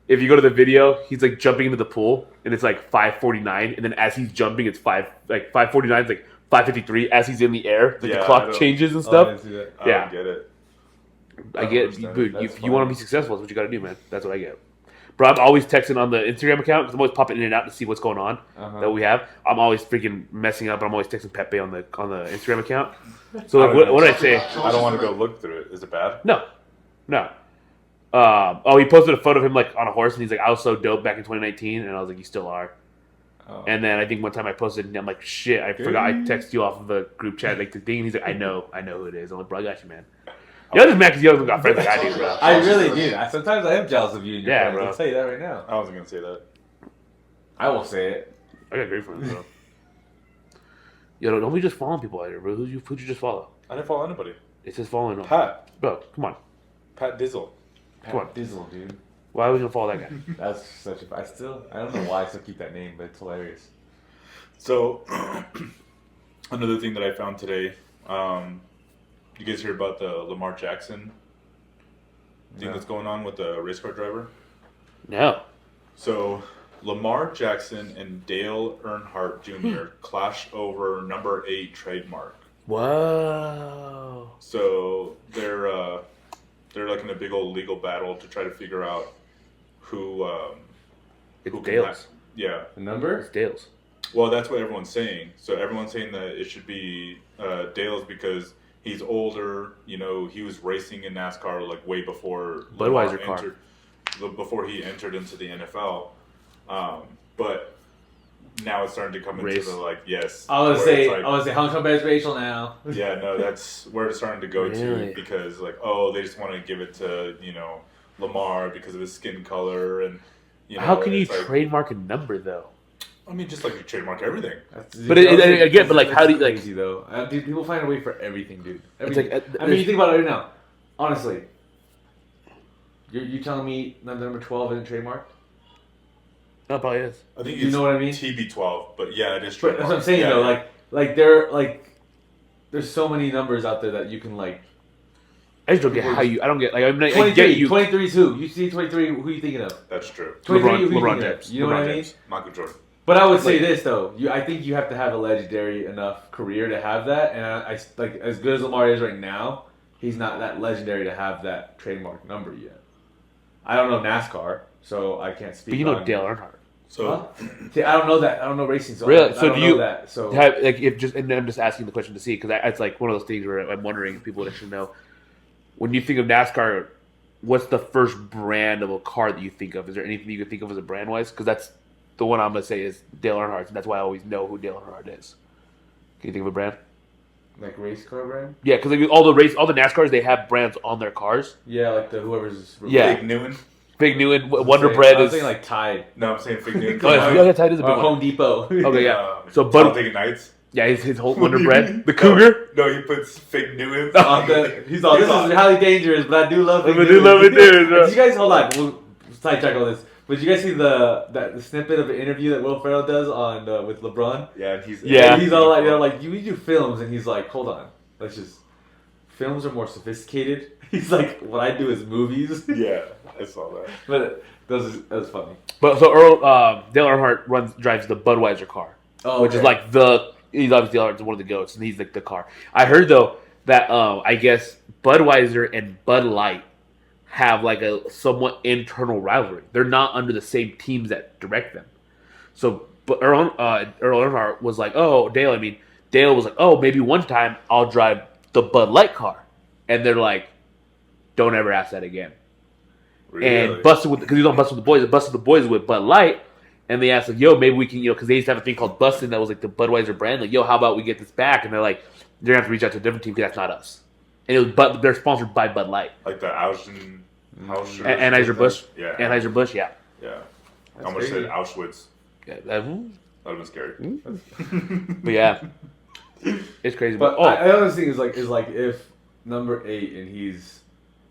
if you go to the video, he's like jumping into the pool, and it's like 5:49, and then as he's jumping, it's 5:49, it's like 5:53. As he's in the air, like the clock changes and stuff. I don't get it. I get, but if you want to be successful, that's what you got to do, man. That's what I get. Bro, I'm always texting on the Instagram account because I'm always popping in and out to see what's going on that we have. I'm always freaking messing up, but I'm always texting Pepe on the Instagram account. So like, what did I say? I don't want to go look through it. Is it bad? No. He posted a photo of him like on a horse, and he's like, "I was so dope back in 2019," and I was like, "You still are." Oh. And then I think one time I posted, and I'm like, "Shit, I forgot I texted you off of the group chat like the thing." And he's like, "I know who it is." I'm like, "Bro, I got you, man." You're just mad because you haven't got friends like I do, bro. I really do. Sometimes I am jealous of you and your friends. bro. I'll tell you that right now. I wasn't gonna say that. I will say it. I got great friends, bro. Yo, don't be just following people out here, bro. Who'd you just follow? I didn't follow anybody. It's just following them. Pat. Bro, come on. Pat Dizzle. Come on. Dizzle, dude. Why are we gonna follow that guy? That's such a. I don't know why I still keep that name, but it's hilarious. So, another thing that I found today, you guys hear about the Lamar Jackson thing that's going on with the race car driver? No. So, Lamar Jackson and Dale Earnhardt Jr. clash over number 8 trademark. Whoa. So they're like in a big old legal battle to try to figure out who It's Dale's. Yeah. The number? It's Dale's. Well, that's what everyone's saying. So everyone's saying that it should be Dale's because he's older. You know, he was racing in NASCAR like way before Budweiser car. Before he entered into the NFL. But now it's starting to come into the like yes. I was say how come it's racial now? Yeah, no, that's where it's starting to go Really? to because like they just want to give it to Lamar because of his skin color and how can you like, trademark a number though? I mean, just like you trademark everything. But again, but like, how do you like? Crazy though, dude. People find a way for everything, dude. Everything. It's like, I mean, you think about it right now. Honestly, you telling me number 12 isn't trademarked? No, it probably is. I think you know what I mean. TB12, but yeah, it is trademarked. But that's what I'm saying though. Yeah. There's so many numbers out there that you can like. I just don't get how you. I don't get like. I mean, 23, I get you. 23 is who? You see 23? Who are you thinking of? That's true. 23. Who LeBron you thinking James. of? You know LeBron what I mean? James, Michael Jordan. But I would say this though. I think you have to have a legendary enough career to have that, and I like as good as Lamar is right now, he's not that legendary to have that trademark number yet. I don't know NASCAR, so I can't speak. But you know Dale Earnhardt. So See, I don't know that. I don't know racing. So really? I So don't do know you that? So have like if just and I'm just asking the question to see because it's like one of those things where I'm wondering if people should know. When you think of NASCAR, what's the first brand of a car that you think of? Is there anything you can think of as a brand wise? Because that's the one I'm gonna say is Dale Earnhardt, and that's why I always know who Dale Earnhardt is. Can you think of a brand? like race car brand? Yeah, because like, all the NASCARs they have brands on their cars. Yeah, like the whoever's. Yeah. Big Newton. Big Newton, Wonder Bread I was is. thinking like Tide. No, I'm saying Big Newton. Oh, yeah, Tide is a big Or one. Home Depot. Okay, yeah. So, Talladega Nights. Yeah, his whole Wonder Bread, the Cougar. No, he puts fake Newton. He's all. This is highly dangerous, but I do love it. I do love it, dude. Did you guys hold on? We'll sidetrack all this. But did you guys see the snippet of an interview that Will Ferrell does on with LeBron? Yeah, and he's Yeah. And he's all like, like you do films, and he's like, hold on, let's just. Films are more sophisticated. He's like, what I do is movies. Yeah, I saw that. But that was funny. But so Dale Earnhardt drives the Budweiser car, which is like he's obviously one of the goats, and he's like the car. I heard though that I guess Budweiser and Bud Light have like a somewhat internal rivalry. They're not under the same teams that direct them. So Earl Earnhardt was like, Dale was like, oh, maybe one time I'll drive the Bud Light car, and they're like, don't ever ask that again. Really? And busted with because he's on Busted with the Boys. Busted the Boys with Bud Light, and they asked like, yo, maybe we can, because they used to have a thing called Bustin' that was like the Budweiser brand. Like, yo, how about we get this back? And they're like, they're gonna have to reach out to a different team because that's not us. And it was they're sponsored by Bud Light. Like the Anheuser-Busch. Yeah. Anheuser-Busch. Yeah. Yeah. I almost said Auschwitz. Yeah, That would have been scary. but yeah, it's crazy. But the other thing is like if number 8 and he's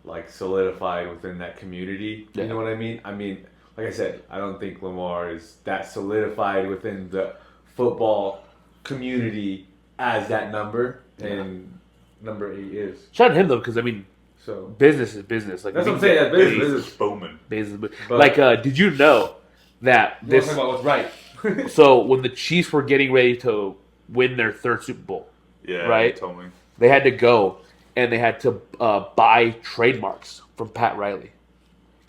like solidified within that community. You know what I mean? I mean, like I said, I don't think Lamar is that solidified within the football community as that number. And number 8 is. Shout out to him though, because I mean, So business is business. Like that's what I'm saying. Yeah, business. Bowman. business. But- Like, did you know that You this? want to talk about what's right? So when the Chiefs were getting ready to win their 3rd Super Bowl, Yeah, Right. You told me. they had to go and they had to buy trademarks from Pat Riley,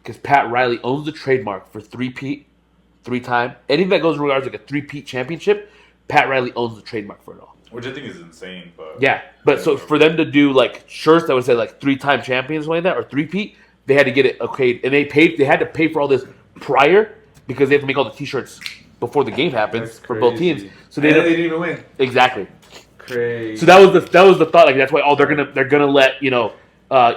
because Pat Riley owns the trademark for three-time. Anything that goes in regards like a three-peat championship, Pat Riley owns the trademark for it all. Which I think is insane, but Yeah, but so for them to do like shirts that would say like 3-time champions, something like that, or three-peat, they had to get it okayed, and they had to pay for all this prior because they have to make all the T-shirts before the game happens That's for both crazy. teams. So And they they didn't even win. exactly. Crazy. So that was the thought. Like that's why they're gonna let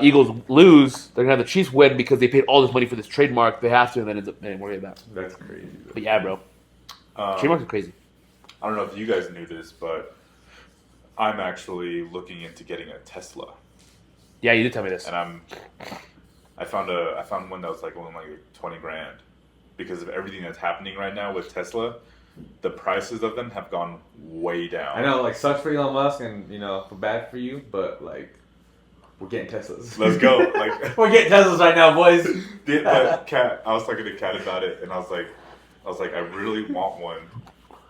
Eagles lose. They're gonna have the Chiefs win because they paid all this money for this trademark. They have to, and then ends up worrying about. That's crazy. But yeah, bro, trademarks are crazy. I don't know if you guys knew this, but I'm actually looking into getting a Tesla, Yeah, you did tell me this. and I found one that was like only like 20 grand because of everything that's happening right now with Tesla. The prices of them have gone way down. I know, like, sucks for Elon Musk, and bad for you, but like, we're getting Teslas. Let's go. Like We're getting Teslas right now, boys. But Kat, I was talking to Kat about it, and I was like, I really want one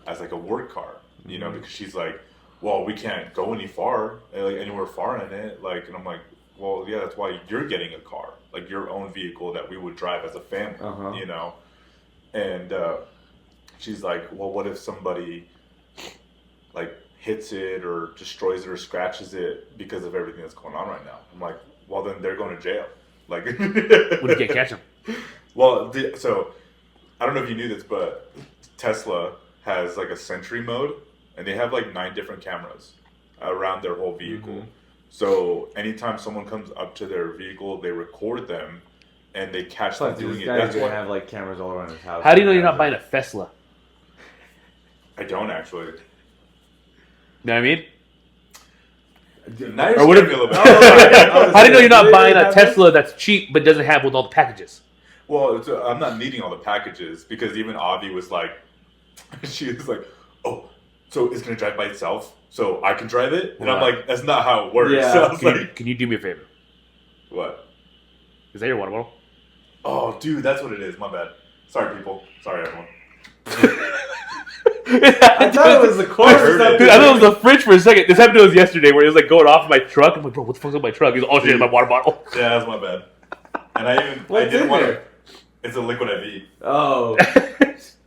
as like a work car, because she's like, well, we can't go anywhere far in it, like, and I'm like, well, yeah, that's why you're getting a car, like your own vehicle that we would drive as a family, and she's like, well, what if somebody like hits it or destroys it or scratches it because of everything that's going on right now? I'm like, well, then they're going to jail. Like, When you can't catch them. Well, so I don't know if you knew this, but Tesla has like a Sentry mode, and they have like 9 different cameras around their whole vehicle. Mm-hmm. So anytime someone comes up to their vehicle, they record them, and they catch them Plus, doing this it. guy's That's gonna what have like cameras all around his house. How do you know you're not buying a Tesla? I don't actually. You know what I mean? Now you're Or what scaring if- me a little bit. How do you know you're not buying a Tesla that's cheap but doesn't have with all the packages? Well, I'm not needing all the packages because even Avi was like, she was like, oh, so it's gonna drive by itself, so I can drive it, and I'm Right. like, that's not how it works. Yeah. So I was like, Can you do me a favor? what? Is that your water bottle? Oh, dude, that's what it is. My bad. Sorry, people. Sorry, everyone. I thought it was the cord or heard it. something. Dude, I thought it was the fridge for a second. This happened to us yesterday where it was like going off in my truck. I'm like, bro, what the fuck's in my truck? He's all shit in my water bottle. Yeah, that's my bad. And I What's didn't in want there? to. It's a liquid IV, Oh,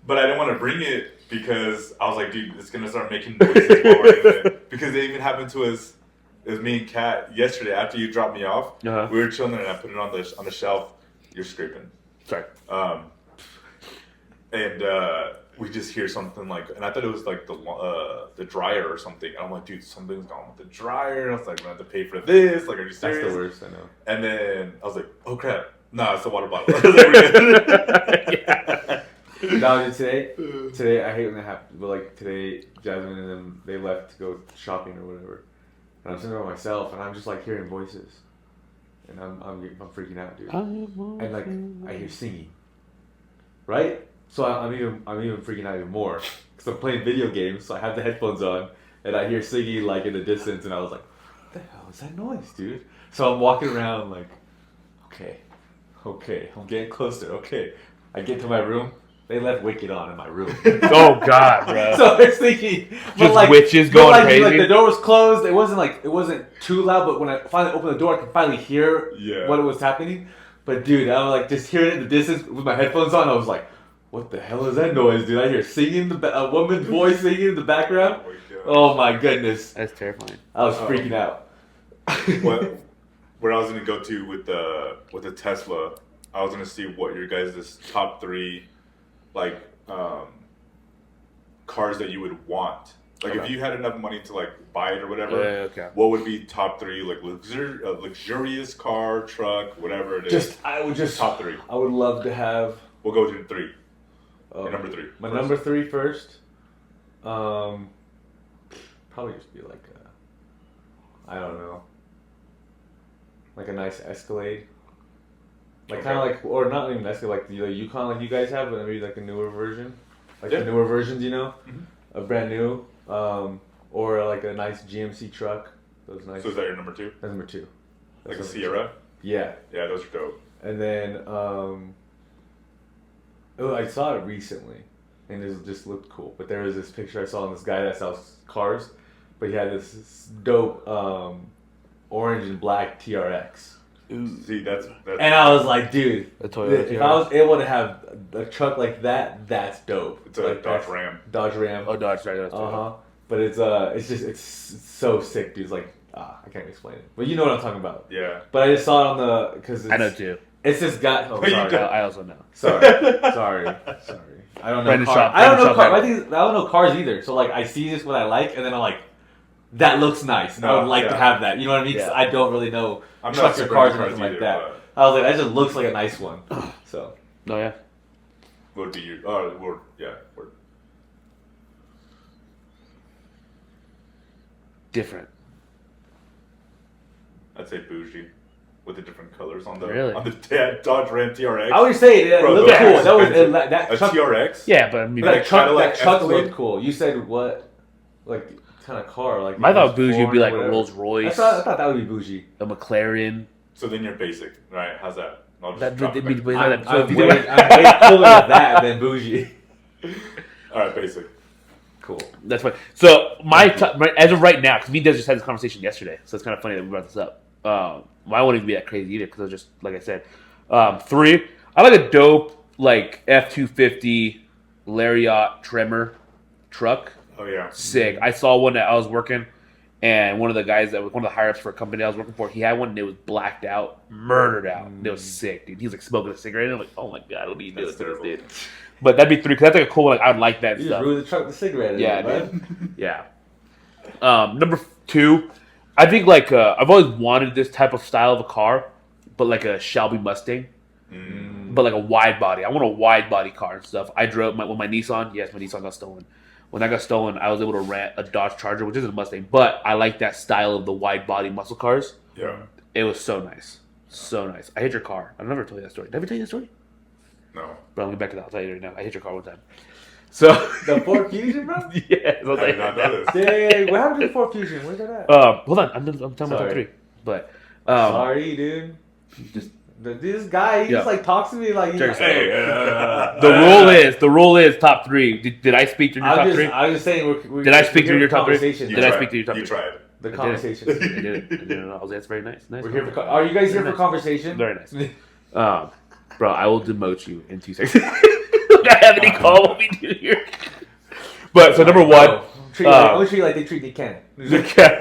but I didn't want to bring it because I was like, dude, it's gonna start making noises while we're in it. Because it even happened to us. It was me and Kat yesterday after you dropped me off. Uh-huh. We were chilling and I put it on the shelf. You're scraping. Sorry. And we just hear something like, and I thought it was like the dryer or something. And I'm like, dude, something's gone with the dryer. And I was like, we're gonna have to pay for this. Like, are you that's serious? the worst. I know. And then I was like, oh crap, nah, it's a water bottle. I was like, we're good. No, dude, today I hate when that happens. But like today, Jasmine and them, they left to go shopping or whatever, and I'm sitting there by myself, and I'm just like hearing voices, and I'm freaking out, dude. And like I hear singing, right? So I'm even freaking out even more because I'm playing video games. So I have the headphones on, and I hear singing like in the distance, and I was like, "What the hell is that noise, dude?" So I'm walking around like, okay, I'm getting closer. Okay, I get to my room. They left Wicked on in my room. Oh God, bro. So I was thinking, Just witches going crazy? Like the door was closed. It wasn't too loud, but when I finally opened the door, I could finally hear Yeah. what was happening. But dude, I was like just hearing it in the distance with my headphones on. I was like, "What the hell is that noise, dude?" I hear singing, a woman's voice singing in the background. Oh my goodness, That's terrifying. I was freaking out. Where I was gonna go to with the Tesla, I was gonna see what your guys' top 3 like cars that you would want. Like if Okay. you had enough money to like buy it or whatever, Okay. what would be top 3 like luxurious car, truck, whatever it is? I would top 3. I would love to have. We'll go to 3. Oh, Your number 3. My first. number 3 first. Probably just be like I don't know, like a nice Escalade. Like kind of like, or not even Escalade, like the Yukon like you guys have, but maybe like a newer version, like Yeah. the newer versions, Mhm. a brand new, or like a nice GMC truck, Those nice. So is that your number 2? That's number 2. Like That's a number Sierra? 2. Yeah. Yeah, those are dope. And then I saw it recently, and it just looked cool. But there was this picture I saw of this guy that sells cars, but he had this dope orange and black TRX. See, that's And I was like, dude, A Toyota if I was able to have a truck like that, that's dope. It's a like Dodge Ram. Dodge Ram. Oh, Dodge, right? That's But it's so sick, dude. It's like I can't explain it, but you know what I'm talking about. Yeah. But I just saw it on the because I know too. It's this guy. Oh, But you sorry. don't- I also know. Sorry. I don't know Brandon cars. Shaw- I don't know Brandon cars. Shaw- I don't know cars either. So like, I see this what I like, and then I'm like, that looks nice. And I would like to have that. You know what I mean? 'Cause Yeah. I don't really know I'm not trucks or super cars or into anything like either, that. I was like, that just looks like a nice one. So No, yeah. What would be your? Word. Yeah, word. Different. I'd say bougie, with the different colors on the Really? Dodge Ram TRX. I would say it Bro, looked those cool. are That was expensive. that a truck. TRX. Yeah, but I mean, That truck Cadillac Escalade? looked cool. You said what? Like kind of car? Like I it thought was bougie would be Ford or like a whatever. Rolls Royce, I thought that would be bougie. a McLaren. So then you're basic, right? How's that? I'll just That drop it back. I'm way cooler with that than bougie. All right, basic. Cool. That's fine. So as of right now, because me and Des just had this conversation yesterday, so it's kind of funny that we brought this up. Mine wouldn't even be that crazy either, because I was just like I said, 3. I like a dope like F-250 Lariat Tremor truck. Oh yeah. Sick. I saw one that I was working, and one of the guys that was one of the higher ups for a company I was working for, he had one and it was blacked out, murdered out. And it was sick, dude. He was like smoking a cigarette, and I'm like, oh my god, what do you do That's with this, terrible. dude? But that'd be 3, because that's like a cool one. Like, I would like that You just stuff. ruined the truck, the cigarette. Yeah, man. Yeah. Number 2, I think like I've always wanted this type of style of a car, but like a Shelby Mustang, but like a wide body. I want a wide body car and stuff. I drove with my Nissan. Yes, my Nissan got stolen. When that got stolen, I was able to rent a Dodge Charger, which isn't a Mustang, but I like that style of the wide body muscle cars. Yeah. It was so nice. So nice. I hit your car. I've never told you that story. Did I ever tell you that story? No. Bro, let me back to that. I'll tell you right now. I hit your car one time. So The Ford Fusion, bro? yeah. So I did not know this. Dang, what happened to the Ford Fusion? Where's that at? hold on. I'm talking about Sorry. the 3. But Sorry, dude. just This guy, he Yeah. just like talks to me like he's Check like, this the rule is top 3. Did I speak during your top 3? I was just saying, Did I speak during your top 3? conversation. You Did I tried. speak to your top You 3? tried. The I conversation. did it. I was that's very nice. Nice. We're here for. Are you guys here Very for nice. conversation? Very nice. Bro, I will demote you in 2 seconds. I have any call what we do here. But so number 1, I'm gonna treat you like they treat the can. the cat.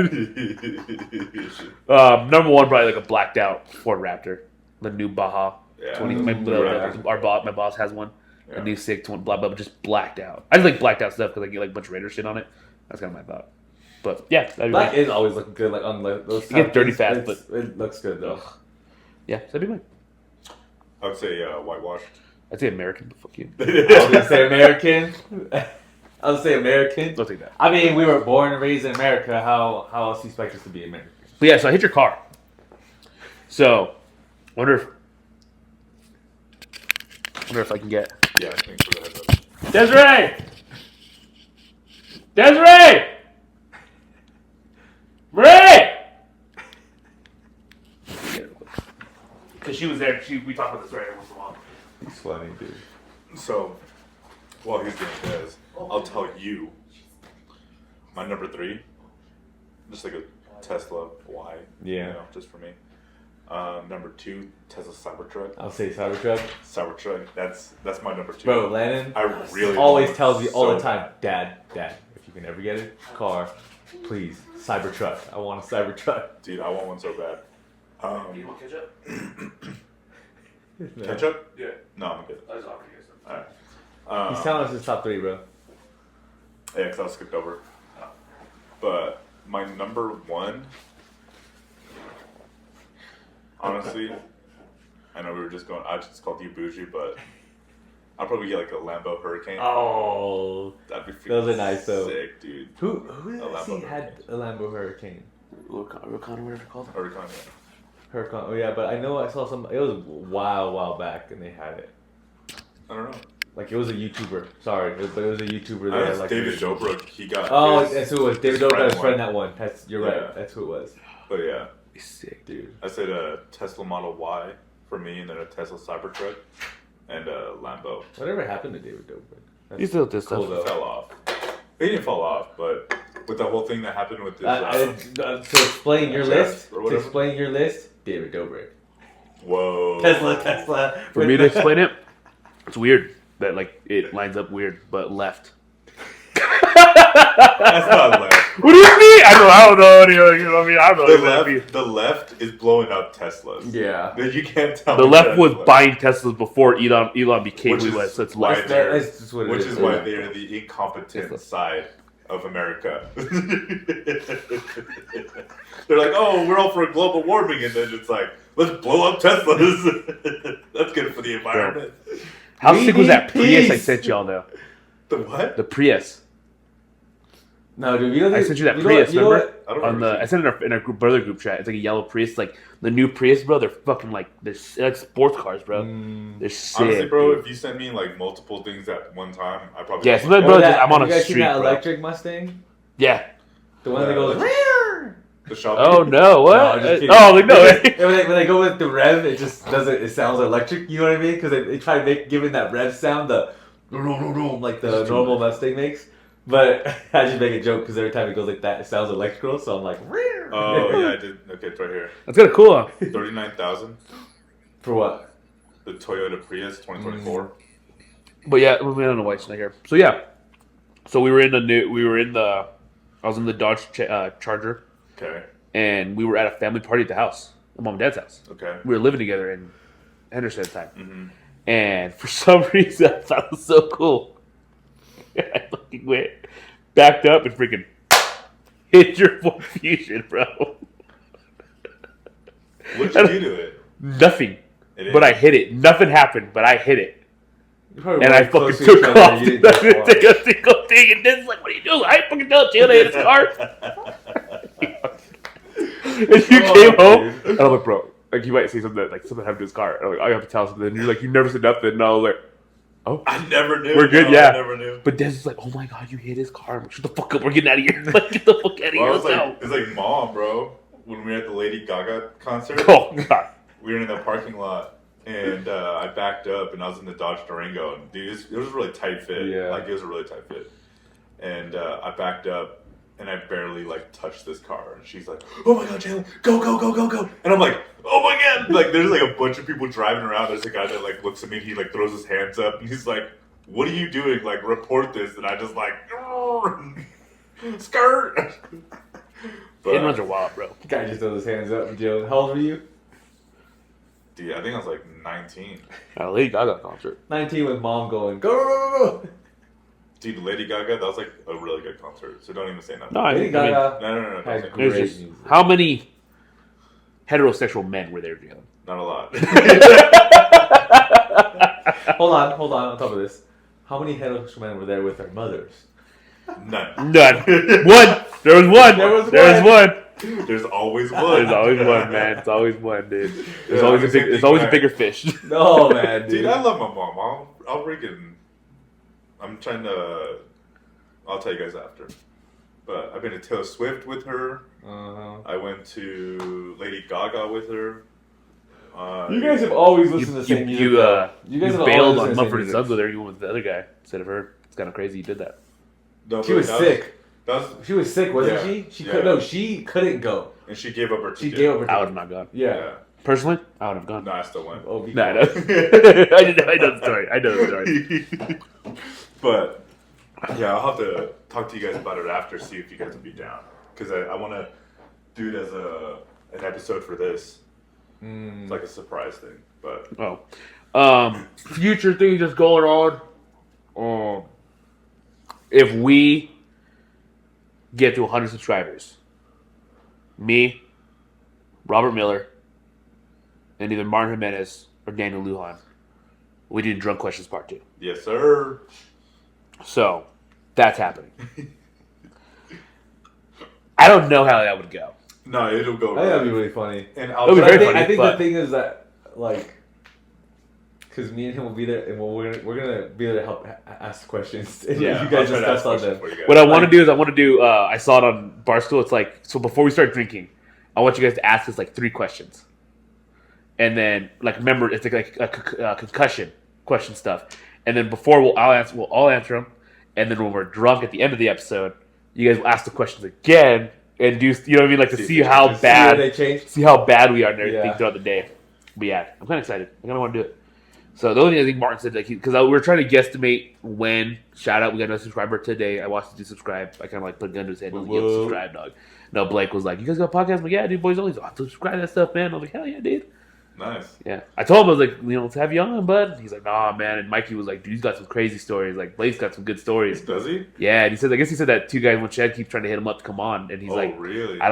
Number 1, probably like a blacked out Ford Raptor, the new Baja. Yeah. 20. Yeah. My boss has one. Yeah. A new 6, 20, blah blah, just blacked out. I just like blacked out stuff because I get like a bunch of Raider shit on it. That's kind of my thought. But yeah, that'd be Black mine. is always looking good, like on those. It gets dirty it's- fast, it looks good though. Yeah, that'd be mine. I would say whitewashed. I'd say American, but fuck you. I was gonna say American. I was say American. Don't take that. I mean, we were born and raised in America. How else do you expect us to be American? But yeah, so I hit your car. So, wonder if I can get Yeah, thanks for the heads up. Desiree. Desiree. Marie. Because she was there. We talked about this right every once in a while. He's funny, dude. So, while he's getting his, I'll tell you my number 3, just like a Tesla Y. Yeah. You know, just for me. Number 2, Tesla Cybertruck. I'll say Cybertruck. Cybertruck. That's my number 2. Bro, Landon I really always want tells me all the so time, Dad, if you can ever get a car, please, Cybertruck. I want a Cybertruck. Dude, I want one so bad. Do you want ketchup? Ketchup? Yeah. No, I'm good. I was offering you some. Alright. He's telling us his top 3, bro. Yeah, because I skipped over. But my number 1, honestly, I know we were just going, I just called you bougie, but I'll probably get like a Lambo Hurricane. Oh, That'd be freaking those are nice, though. sick, dude. who did A I see Lambo had a Lambo Hurricane? Ricon, whatever it's called. Hurricane. Hurricane. Oh yeah, but I know I saw some. It was a while back, and they had it. I don't know. Like it was a YouTuber. Sorry, but it was a YouTuber I that know like. David Dobrik. He got. Oh, his, that's who it was. David his Dobrik got his friend one. that one. You're Yeah. right. That's who it was. But yeah, He's sick. Dude. I said a Tesla Model Y for me, and then a Tesla Cybertruck, and a Lambo. Whatever happened to David Dobrik? That's He still did stuff. cool though. Fell off. He didn't fall off, but with the whole thing that happened with this. To explain your Jeff list, or whatever? David Dobrik. Whoa. Tesla. For me to explain it, it's weird that like it lines up weird, but left. That's not left. What do you mean? I don't know. You know what I mean? I don't know. The left is blowing up Teslas. Yeah. You can't tell The me left that's was left. buying Teslas before Elon became Which who he is was, so it's why left. they're- That's just what it Which is. is why they're the incompetent side of America. They're like, oh, we're all for global warming, and then it's like, let's blow up Teslas. That's good for the environment. How We sick was that need Prius I peace. sent y'all though? The what? The Prius. No, dude, you know I sent you that know Prius, what- you know remember? I don't On remember the I sent it in our brother group chat. It's like a yellow Prius, like the new Prius, bro. They're fucking like they're like sports cars, bro. They're sick. Honestly, bro, dude. if you sent me like multiple things at one time, I probably Yeah, wouldn't sometimes, look bro, at it. just, I'm on have a you guys street, seen that bro. electric Mustang? Yeah. The one that goes. The shop. Oh no! No, What? I'm just kidding. Oh, like no. when they go with the rev, it just doesn't. It sounds electric. You know what I mean? Because they try to giving that rev sound the like the normal Mustang makes. But I just make a joke because every time it goes like that, it sounds electrical. So I'm like, Oh yeah, I did. Okay, it's right here. That's kind of cool. Huh? 39,000. For what? The Toyota Prius 2024. But yeah, we don't know why it's not here. So yeah, so I was in the Dodge Charger, Okay. and we were at a family party at the house, at mom and dad's house. Okay. We were living together in Henderson at the time, Mm-hmm. and for some reason I thought it was so cool. I fucking went, backed up, and freaking hit your Ford Fusion, bro. What'd you do to it? Nothing, It but is- I hit it. Nothing happened, but I hit it. You probably And were I fucking close to took each other, off. you I didn't didn't take a single thing. And Den's like, what are you doing? I ain't fucking tell Jalen hit his car. And you came home. And I'm like, bro, like you might say something like something happened to his car. And I'm like, I have to tell something. And you're like, you never said nothing. And I was like, oh. I never knew. We're good, No, yeah. I never knew. But Den's like, oh my god, you hit his car. I'm like, shut the fuck up. We're getting out of here. Like, get the fuck out of Well, here. it's Let's like go. it's like mom, bro. When we were at the Lady Gaga concert, Oh god. we were in the parking lot, and I backed up, and I was in the Dodge Durango, and dude, it was a really tight fit. Yeah. Like it was a really tight fit, and I backed up, and I barely like touched this car, and she's like, "Oh my god, Jalen, go, go, go, go, go!" And I'm like, "Oh my god!" Like there's like a bunch of people driving around. There's a guy that like looks at me, and he like throws his hands up, and he's like, "What are you doing? Like report this!" And I just like, skirt. Hit runs are wild, bro. Guy just throws his hands up. Joe, how old were you? Dude, I think I was like 19. At a Lady Gaga concert. 19 with mom going, go, go, go, go. Dude, Lady Gaga, that was like a really good concert. So don't even say nothing. No, I Lady mean, Gaga No. has Don't say it was great just, music. how many heterosexual men were there, Jalen? Not a lot. Hold on, on top of this. How many heterosexual men were there with their mothers? None. None. One. There was one. There was one. There's always one. There's always one, man. It's always one, dude. There's Yeah, always I a was big. thinking There's always a that. bigger fish. No, man, Dude, dude. I love my mom. I'll freaking. I'm trying to. I'll tell you guys after. But I've been to Taylor Swift with her. Uh-huh. I went to Lady Gaga with her. You guys have always listened to the same music. You though. You guys have always bailed on listened to the same Mumford and music. Sons with her. You went with the other guy instead of her. It's kind of crazy you did that. No, She but was that sick. That was, She was sick, wasn't Yeah. she? She Yeah. could no, she couldn't go. and she gave up her She ticket. gave up her. I would have not gone. Yeah. Personally, I would have gone. No, I still went. Oh, be No, I quiet. know. I know the story. I know the story. But yeah, I'll have to talk to you guys about it after, see if you guys would be down, because I want to do it as an episode for this. It's like a surprise thing, but Oh, future things that's going on. If we get to 100 subscribers, me, Robert Miller, and either Martin Jimenez or Daniel Lujan, we do Drunk Questions Part 2. yes, sir. So, that's happening. I don't know how that would go. No, it'll go. I think that'd be really funny. And It'll be But very I funny, think but- the thing is that, like, because me and him will be there, and we're gonna be there to help ask questions. And Yeah, you guys I'll try to discuss ask on questions them. for you guys. What I want to do is I saw it on Barstool. It's like, so before we start drinking, I want you guys to ask us like 3 questions. And then, like, remember, it's like a concussion question stuff. And then before we'll all answer them. And then when we're drunk at the end of the episode, you guys will ask the questions again and do, you know what I mean, like to see how bad they change. see how bad we are and everything Yeah. throughout the day. But yeah, I'm kind of excited. I kind of want to do it. So the only thing I think Martin said, like, because we were trying to guesstimate when. Shout out, we got another subscriber today. I watched you subscribe. I kind of like put a gun to his head. And I was like, yo, subscribe, dog. No, Blake was like, you guys got a podcast? I'm like, yeah, dude, boys only. So I have to subscribe to that stuff, man. I was like, hell yeah, dude. Nice. Yeah, I told him, I was like, let's have you on, bud. He's like, nah, man. And Mikey was like, dude, he's got some crazy stories. Like, Blake's got some good stories. Does he? Yeah, and he said, I guess he said that 2 guys one Chad keeps trying to hit him up to come on, and he's like, really? I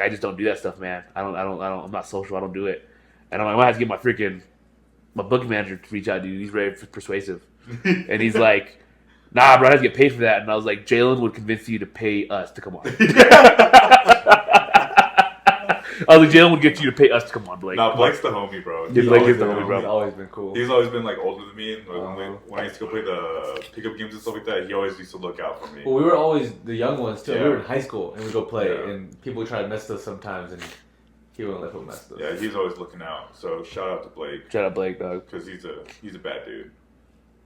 just don't do that stuff, man. I'm not social. I don't do it. And I'm like, I might have to get my booking manager to reach out, dude. He's very persuasive. And he's like, nah, bro, I have to get paid for that. And I was like, Jalen would convince you to pay us to come on. I was like, Jalen would get you to pay us to come on, Blake. No, Blake's the homie, bro. Yeah, Blake is the homie, bro. He's always been cool. He's always been like older than me, and when I used to go play the pickup games and stuff like that, he always used to look out for me. Well, we were always the young ones too. Yeah. We were in high school and we go play, Yeah. and people would try to mess us sometimes, and he wouldn't let people mess us. Yeah, he's always looking out. So shout out to Blake Shout out Blake, dog. because he's a bad dude.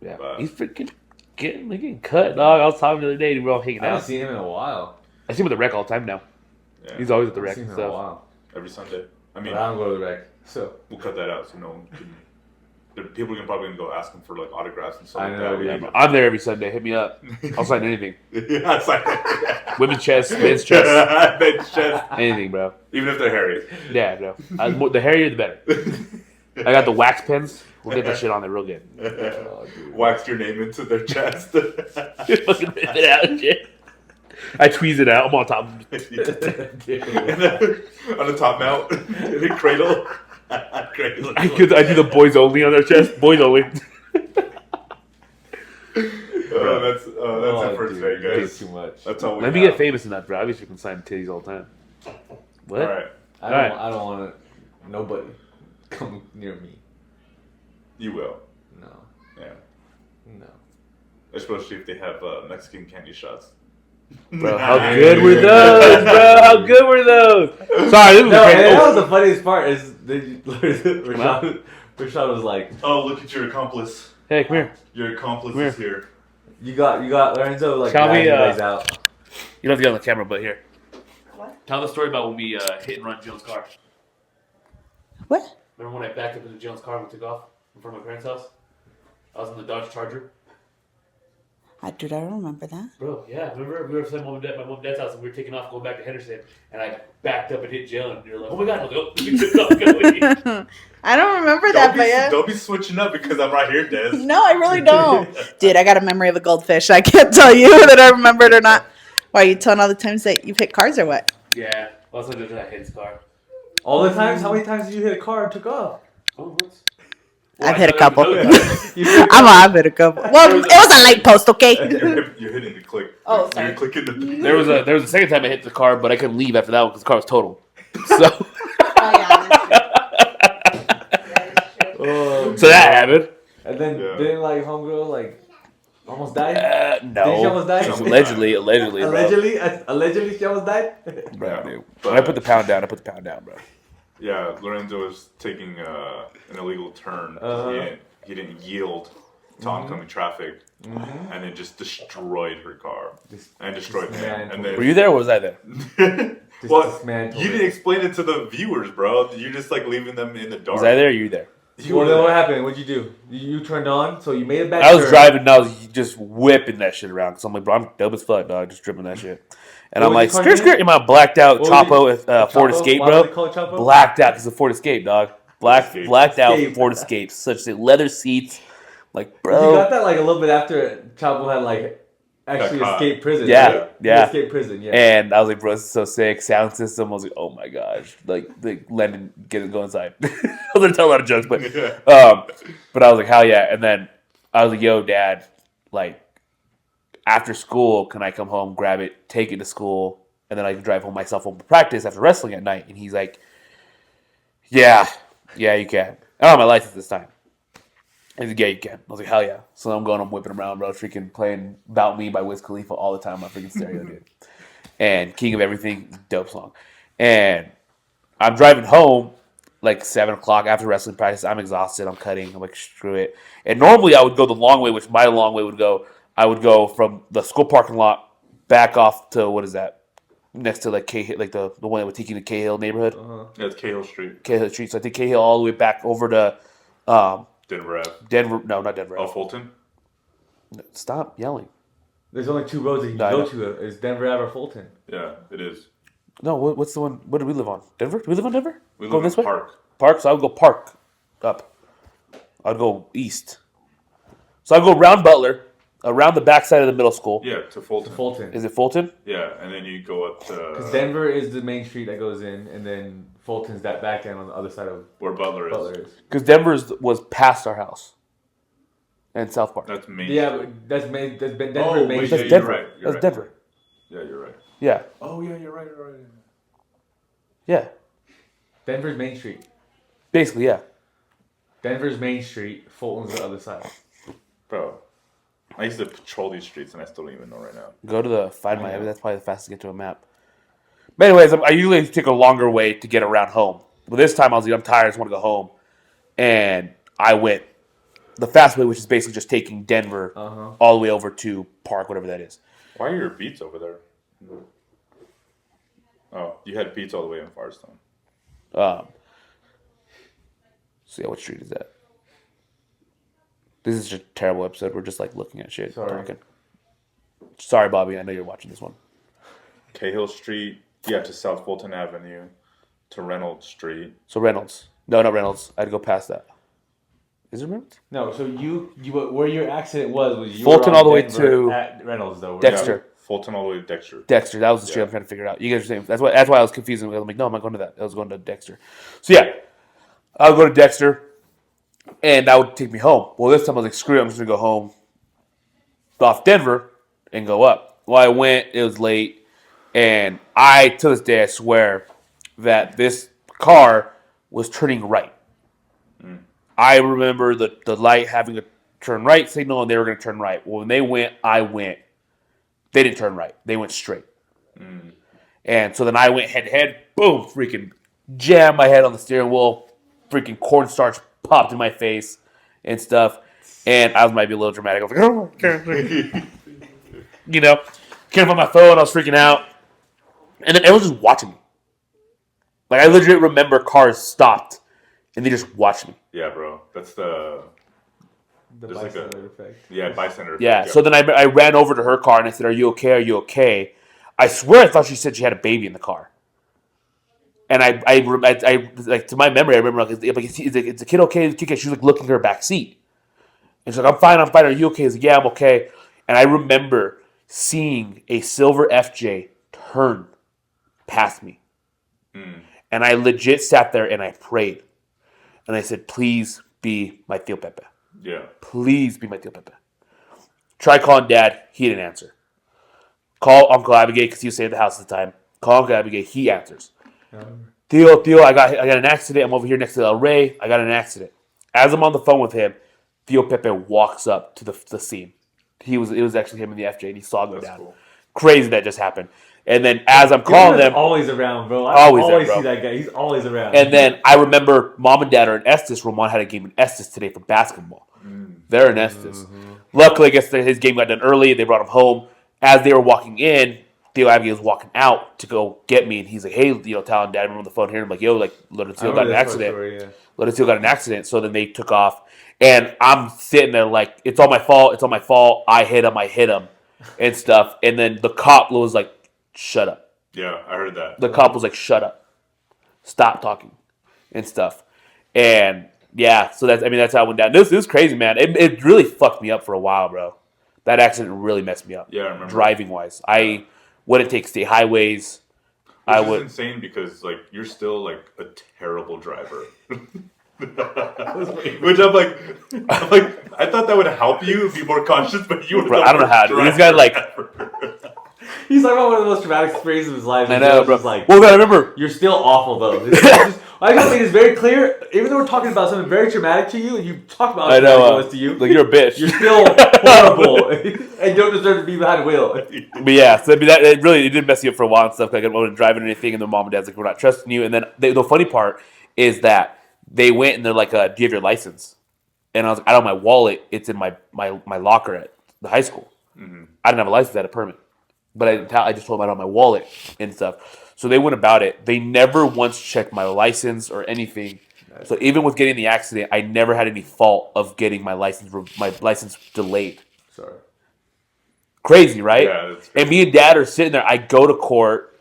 Yeah, But- he's freaking getting cut, dog. I was talking the other day, we were all hanging I haven't out. seen him in a while. I see him at the rec all the time now. Yeah, He's always at the I rec haven't and seen him in a stuff. while. every Sunday. I mean, But I don't go to the rec, so we'll cut that out so no one can. People can probably go ask him for like autographs and stuff I like know, that. yeah. I'm there every Sunday. Hit me up. I'll sign anything. Yeah, it's like Women's chest, men's chest, Men's chest. anything, bro. Even if they're hairy. Yeah, bro. The hairier, the better. I got the wax pens. We'll get that shit on there real good. oh, dude. Wax your name into their chest. Fucking rip it out and shit. I tweeze it out. I'm on top. And then on the top mount, in a cradle. Cradle. I do the boys only on their chest. Boys only. That's our first dude, day, way guys. too much. That's all we Let me have. get famous enough, bro. Obviously, we can sign titties all the time. What? All right, I don't want nobody come near me. you will. No, Yeah, no. especially if they have Mexican candy shots. Bro, how good were those, bro? How good were those? Sorry, this was No, crazy. and that was the funniest part is Rashad was like, Oh, look at your accomplice. Hey, come here. Your accomplice Come is here. you got Lorenzo like Shall we, dragging you guys out. You don't have to get on the camera, but here. What? Tell the story about when we hit and run Jones' car. What? Remember when I backed up into Jones' car and we took off in front of my parents' house? I was in the Dodge Charger. I don't remember that. Bro, yeah. Remember we were at my mom and dad's house and we were taking off going back to Henderson and I backed up and hit Jalen and you're like, oh my god, I was like, oh, we took off going. I don't remember that, but yeah. Don't be switching up because I'm right here, Des. No, I really don't. Dude, I got a memory of a goldfish. I can't tell you that I remembered or not. Why, are you telling all the times that you've hit cars or what? Yeah. Also, just I hit his car. All the times? How many times did you hit a car and took off? Oh, once. I've hit a couple. You hit I've hit a couple. Well, it was a light post, okay? You're hitting the click. Oh, sorry. You're clicking the. There was a second time I hit the car, but I couldn't leave after that one because the car was total. So, Oh, yeah, that's Oh, so that happened. and then Yeah. didn't like homegirl like almost died? No. Did she almost die? Just allegedly, bro. Allegedly she almost died? Bro, dude. When I put the pound down, bro. Yeah, Lorenzo was taking an illegal turn. He didn't yield to oncoming traffic, and it just destroyed her car and destroyed him. And then Were you there or was I there? well, dismantled you it. didn't explain it to the viewers, bro. You're just like leaving them in the dark. Was I there or you there? You Well, were then what there. happened? What'd you do? You turned on, so you made it back. I was driving and I was just whipping that shit around. Because I'm like, bro, I'm dope as fuck, dog. Just dripping that shit. And What I'm was like, your car skirt, name? skirt. In my blacked out What was Chapo it? with Ford Chapo? Escape, Why bro. do they call it Chapo? Blacked out because of Ford Escape, dog. Blacked out Escape. Ford Escape. Such leather seats. Like, You bro. got that like a little bit after Chapo had like actually Got caught. escaped prison. Yeah, right? yeah. He escaped prison, yeah. And I was like, bro, this is so sick. Sound system. I was like, oh my gosh. Like Lennon, go inside. I was going to tell a lot of jokes, but but I was like, hell yeah. And then I was like, yo, Dad, like, after school, can I come home, grab it, take it to school, and then I can drive home myself home to practice after wrestling at night? And he's like, yeah, you can. I don't have my license this time. He's like, yeah, you can. I was like, hell yeah. So I'm whipping around, bro, freaking playing About Me by Wiz Khalifa all the time on my freaking stereo, dude. And King of Everything, dope song. And I'm driving home like 7 o'clock after wrestling practice. I'm exhausted. I'm cutting. I'm like, screw it. And normally I would go the long way, which my long way would go. I would go from the school parking lot back off to, what is that? Next to like Cahill, like the one that would take you to Cahill neighborhood. Yeah, it's Cahill Street. Cahill Street. So I take Cahill all the way back over to Denver Ave. Denver. No, not Denver. Oh, Fulton? Stop yelling. There's only 2 roads that you can go to. It's Denver Ave or Fulton. Yeah, it is. No, what's the one? What do we live on? Denver? Do we live on Denver? We Going live this in way? Park. Park. So I would go Park up. I'd go east. So I'd go around Butler, around the backside of the middle school. Yeah, to Fulton. Fulton. Is it Fulton? Yeah, and then you go up to... Because Denver is the main street that goes in, and then Fulton's that back end on the other side of where Butler is. Because Denver's was past our house. And South Park. That's Main Yeah, Street. but that's main. That's been Oh, Denver main wait, street. That's yeah, Denver. you're right. That's Denver. Yeah, you're right. Yeah. Oh, yeah, you're right. You're right. Yeah. Denver's main street. Basically, yeah. Denver's main street. Fulton's the other side. Bro, I used to patrol these streets and I still don't even know right now. Go to the Find My. That's probably the fastest to get to a map. But anyways, I usually take a longer way to get around home. But this time I was like, I'm tired. I just want to go home. And I went the fast way, which is basically just taking Denver all the way over to Park, whatever that is. Why are your beats over there? Oh, you had beats all the way in Firestone. So yeah, what street is that? This is just a terrible episode. We're just like looking at shit, talking. Sorry, Bobby. I know you're watching this one. Cahill Street, yeah, to South Fulton Avenue, to Reynolds Street. So Reynolds. No, not Reynolds. I had to go past that. Is it Reynolds? No, so you where your accident was you Fulton were on all the way Denver to at Reynolds though. Dexter. Fulton all the way to Dexter. Dexter. That was the street I'm trying to figure out. You guys are saying that's why I was confused. I'm like, no, I'm not going to that. I was going to Dexter. So yeah, I would go to Dexter, and that would take me home. Well, this time I was like, screw it, I'm just gonna go home, off Denver, and go up. Well, I went. It was late, and to this day, I swear that this car was turning right. I remember the light having a turn right signal, and they were going to turn right. Well, when they went, I went. They didn't turn right. They went straight. And so then I went head to head. Boom! Freaking jammed my head on the steering wheel. Freaking cornstarch popped in my face and stuff. And I might be a little dramatic. I was like, oh, okay. You know, can't find my phone. I was freaking out. And then everyone was just watching me. Like, I legit remember cars stopped, and they just watched me. Yeah, bro. That's the bystander effect. Yeah, bystander effect. Yeah, so then I ran over to her car, and I said, are you okay? Are you okay? I swear I thought she said she had a baby in the car. And I like, to my memory, I remember, like, is the kid okay? She was like looking at her back seat. And she's like, I'm fine. Are you okay? I was like, yeah, I'm okay. And I remember seeing a silver FJ turn past me. And I legit sat there and I prayed. And I said, please be my Tío Pepe. Yeah. Please be my Tío Pepe. Try calling Dad. He didn't answer. Call Uncle Abigail because he was staying at the house at the time. Call Uncle Abigail. He answers. Tío, I got an accident. I'm over here next to El Rey. I got an accident. As I'm on the phone with him, Tío Pepe walks up to the scene. It was actually him in the FJ, and he saw go down. Cool. Crazy that just happened. And then as I'm calling them, always around, bro. I always see that guy. He's always around. And then I remember Mom and Dad are in Estes. Ramon had a game in Estes today for basketball. They're in Estes. Luckily, I guess his game got done early. They brought him home. As they were walking in, Tío Abigail was walking out to go get me, and he's like, "Hey, telling Dad, I'm on the phone here." I'm like, "Yo, like, Lorenzo got an accident. Lorenzo got an accident." So then they took off, and I'm sitting there like, "It's all my fault. It's all my fault. I hit him, and stuff." And then the cop was like, "Shut up." Yeah, I heard that. The cop was like, "Shut up, stop talking," and stuff. And yeah, so that's how it went down. This is crazy, man. It really fucked me up for a while, bro. That accident really messed me up. Yeah, I remember. Driving wise, I wouldn't take state highways. Which is insane because like you're still like a terrible driver. Which I'm like, I thought that would help you be more conscious, but you. Bro, I don't know how. This guy like. He's talking about one of the most traumatic experiences of his life. I know, bro. Like, well, I remember you're still awful though. I just think it's very clear. Even though we're talking about something very traumatic to you, and you talk about how I know, traumatic it was to you, like you're a bitch. you're still horrible and don't deserve to be behind the wheel. But yeah, so I mean, it did mess you up for a while and stuff. Like I wasn't driving or anything, and the mom and dad's like, "We're not trusting you." And then the funny part is that they went and they're like, "Do you have your license?" And I was like, "I don't have my wallet. It's in my locker at the high school." Mm-hmm. I didn't have a license; I had a permit, but I just told them I don't have my wallet and stuff. So they went about it. They never once checked my license or anything. So even with getting the accident, I never had any fault of getting my license delayed. Sorry. Crazy, right? Yeah, that's crazy. And me and dad are sitting there. I go to court.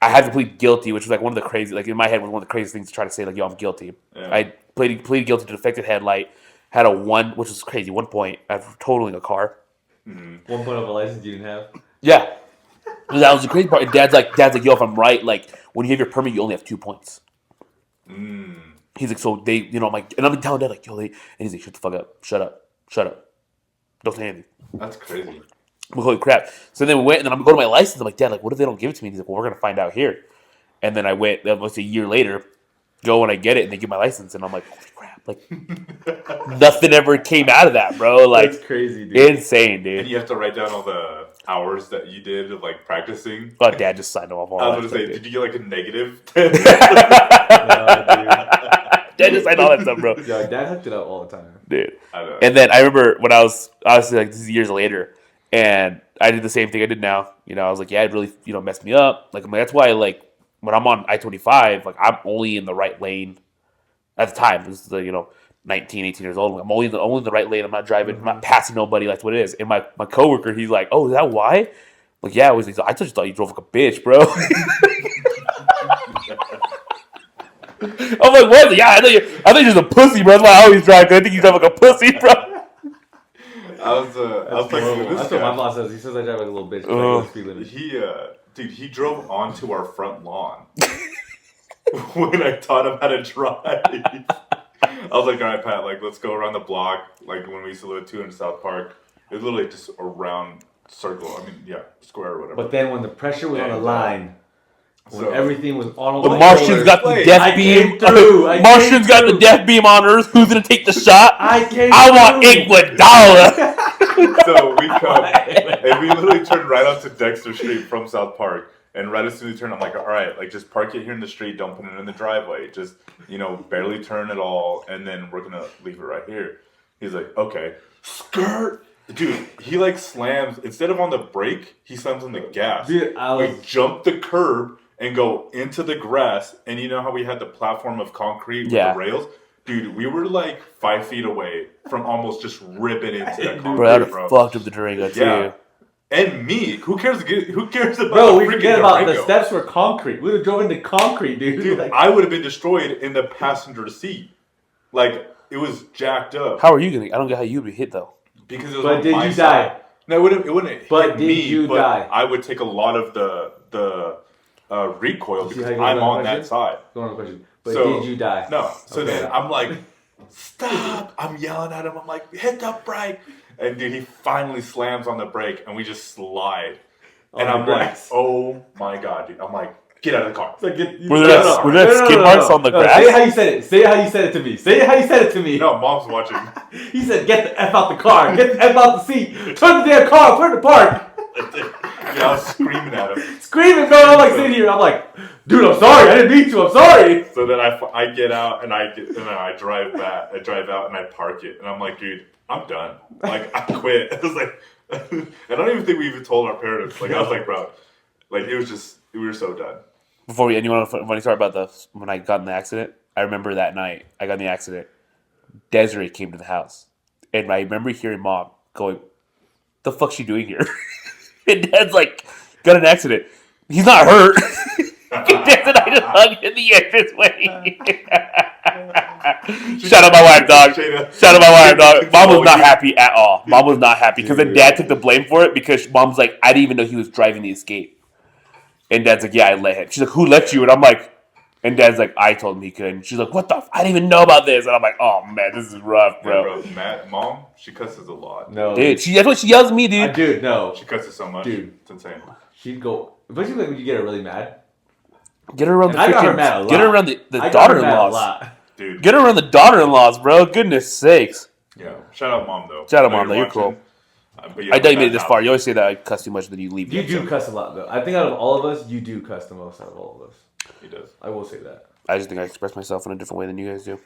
I had to plead guilty, which was like one of the crazy, like in my head, was one of the craziest things to try to say, like, yo, I'm guilty. Yeah. I pleaded guilty to defective headlight. Had a 1, which was crazy, 1 point after totaling a car. 1 point of a license you didn't have. Yeah. That was the crazy part. And dad's like, yo, if I'm right, like when you have your permit, you only have 2 points. He's like, so they, I'm like, and I'm telling dad like, yo, and he's like, shut the fuck up, shut up, don't say anything. That's crazy. I'm like, holy crap. So then we went, and then I'm going to my license. I'm like, Dad, like, what if they don't give it to me? He's like, well, we're gonna find out here. And then I went, almost a year later, go and I get it, and they give my license, and I'm like, holy crap, like nothing ever came out of that, bro. Like that's crazy, dude. Insane, dude. And you have to write down all the hours that you did of like practicing. Oh, Dad just signed off all I that was gonna stuff, say, did you get like a negative? No, dude. Dad just signed all that stuff, bro. Yeah, Dad hooked it up all the time, Dude. I know. And then I remember when I was obviously like this is years later, and I did the same thing I did now. I was like, yeah, it really messed me up. Like, that's why like when I'm on I-25, like I'm only in the right lane at the time. This is the 19, 18 years old. I'm only in the right lane. I'm not driving. I'm not passing nobody. That's what it is. And my coworker, he's like, oh, is that why? I'm like, yeah. I just thought you drove like a bitch, bro. I'm like, what? Yeah, I think you're just a pussy, bro. That's why I always drive. I think you drive like a pussy, bro. I was texting with this That's guy. what my boss says. He says I drive like a little bitch. But I go speed limit. He drove onto our front lawn when I taught him how to drive. I was like, all right, Pat, like let's go around the block. Like when we used to live at 200 South Park, it was literally just a round circle. I mean, yeah, square or whatever. But then when the pressure was on the line, when everything was on The my Martian's shoulders, got the death beam. Martian's got the death beam on Earth. Who's gonna take the shot? I want Iguodala. So we come and we literally turned right onto Dexter Street from South Park. And right as soon as we turn, I'm like, all right, like just park it here in the street. Don't put it in the driveway. Just barely turn at all, and then we're gonna leave it right here. He's like, okay, skirt. Dude, he like slams instead of on the brake, he slams on the gas. Dude, we jump the curb and go into the grass, and you know how we had the platform of concrete with the rails? Dude, we were like 5 feet away from almost just ripping into that concrete, bro. That fucked up the Durango too. Yeah. And me, who cares about bro, the we forget freaking about Durango? the steps were concrete. We would have drove into concrete, dude. Dude, I would have been destroyed in the passenger seat. Like, it was jacked up. How are you gonna? I don't get how you'd be hit though. Because it was But on did my you side. die? No, it wouldn't But hit did me, you but die? I would take a lot of the recoil See because how you I'm got on the that question? side. Go on, question. But So- did you die? No. So Okay. then I'm like, stop. I'm yelling at him. I'm like, hit the brake. And dude, he finally slams on the brake and we just slide. And I'm like, oh my God, dude. I'm like, get out of the car. So Were there skid marks on the grass? Say it how you said it. Say it how you said it to me. Say it how you said it to me. No, mom's watching. He said, get the F out the car. Get the F out the seat. Turn the damn car. Turn the park. Yeah, I was screaming at him. Screaming, bro. I'm like sitting here. I'm like, dude, I'm sorry. I didn't mean to. I'm sorry. So then I get out and I drive back. I drive out and I park it. And I'm like, dude, I'm done. Like, I quit. I was like, I don't even think we even told our parents. Like, I was like, bro, like, it was just, we were so done. Before you want a funny story about when I got in the accident? I remember that night I got in the accident. Desiree came to the house, and I remember hearing Mom going, "The fuck's she doing here?" And Dad's like, "Got in an accident. He's not hurt." Dad and I just hugged in the entranceway. Shout out my wife, dog. Shout out my wife, dog. Mom was not happy at all. Mom was not happy because then Dad took the blame for it because Mom's like, I didn't even know he was driving the Escape. And Dad's like, yeah, I let him. She's like, who let you? And I'm like, and Dad's like, I told him he could. And she's like, what the I didn't even know about this. And I'm like, oh man, this is rough, bro. Yeah, bro. Mom, she cusses a lot. No. Dude, that's what she yells at me, dude. Dude, no. She cusses so much. Dude. It's insane. She'd go, especially when you get her really mad. Get her around the I got her mad a lot. Get her around the I got her mad a daughter-in-laws. lot. Dude. Get her around the daughter-in-laws, bro. Goodness sakes. Yeah. Shout out, mom, though. Shout out, I know mom, though. You're watching. cool. But yeah, I know you that made it this house- far. You always say that I cuss too much, then you leave. You do cuss a lot, though. I think out of all of us, you do cuss the most out of all of us. He does. I will say that. I just think I express myself in a different way than you guys do.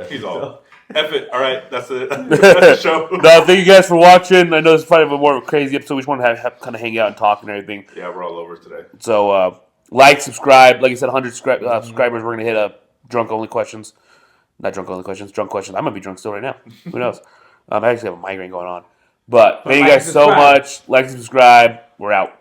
He's all. F it. All right. That's it. That's the show. No, thank you guys for watching. I know this is probably a more crazy episode. We just want to have kind of hang out and talk and everything. Yeah, we're all over today. So, like, subscribe. Like I said, 100 subscribers. We're going to hit up drunk only questions. Not drunk only questions, drunk questions. I might be drunk still right now. Who knows? I actually have a migraine going on. But thank you guys so much. Like and subscribe. We're out.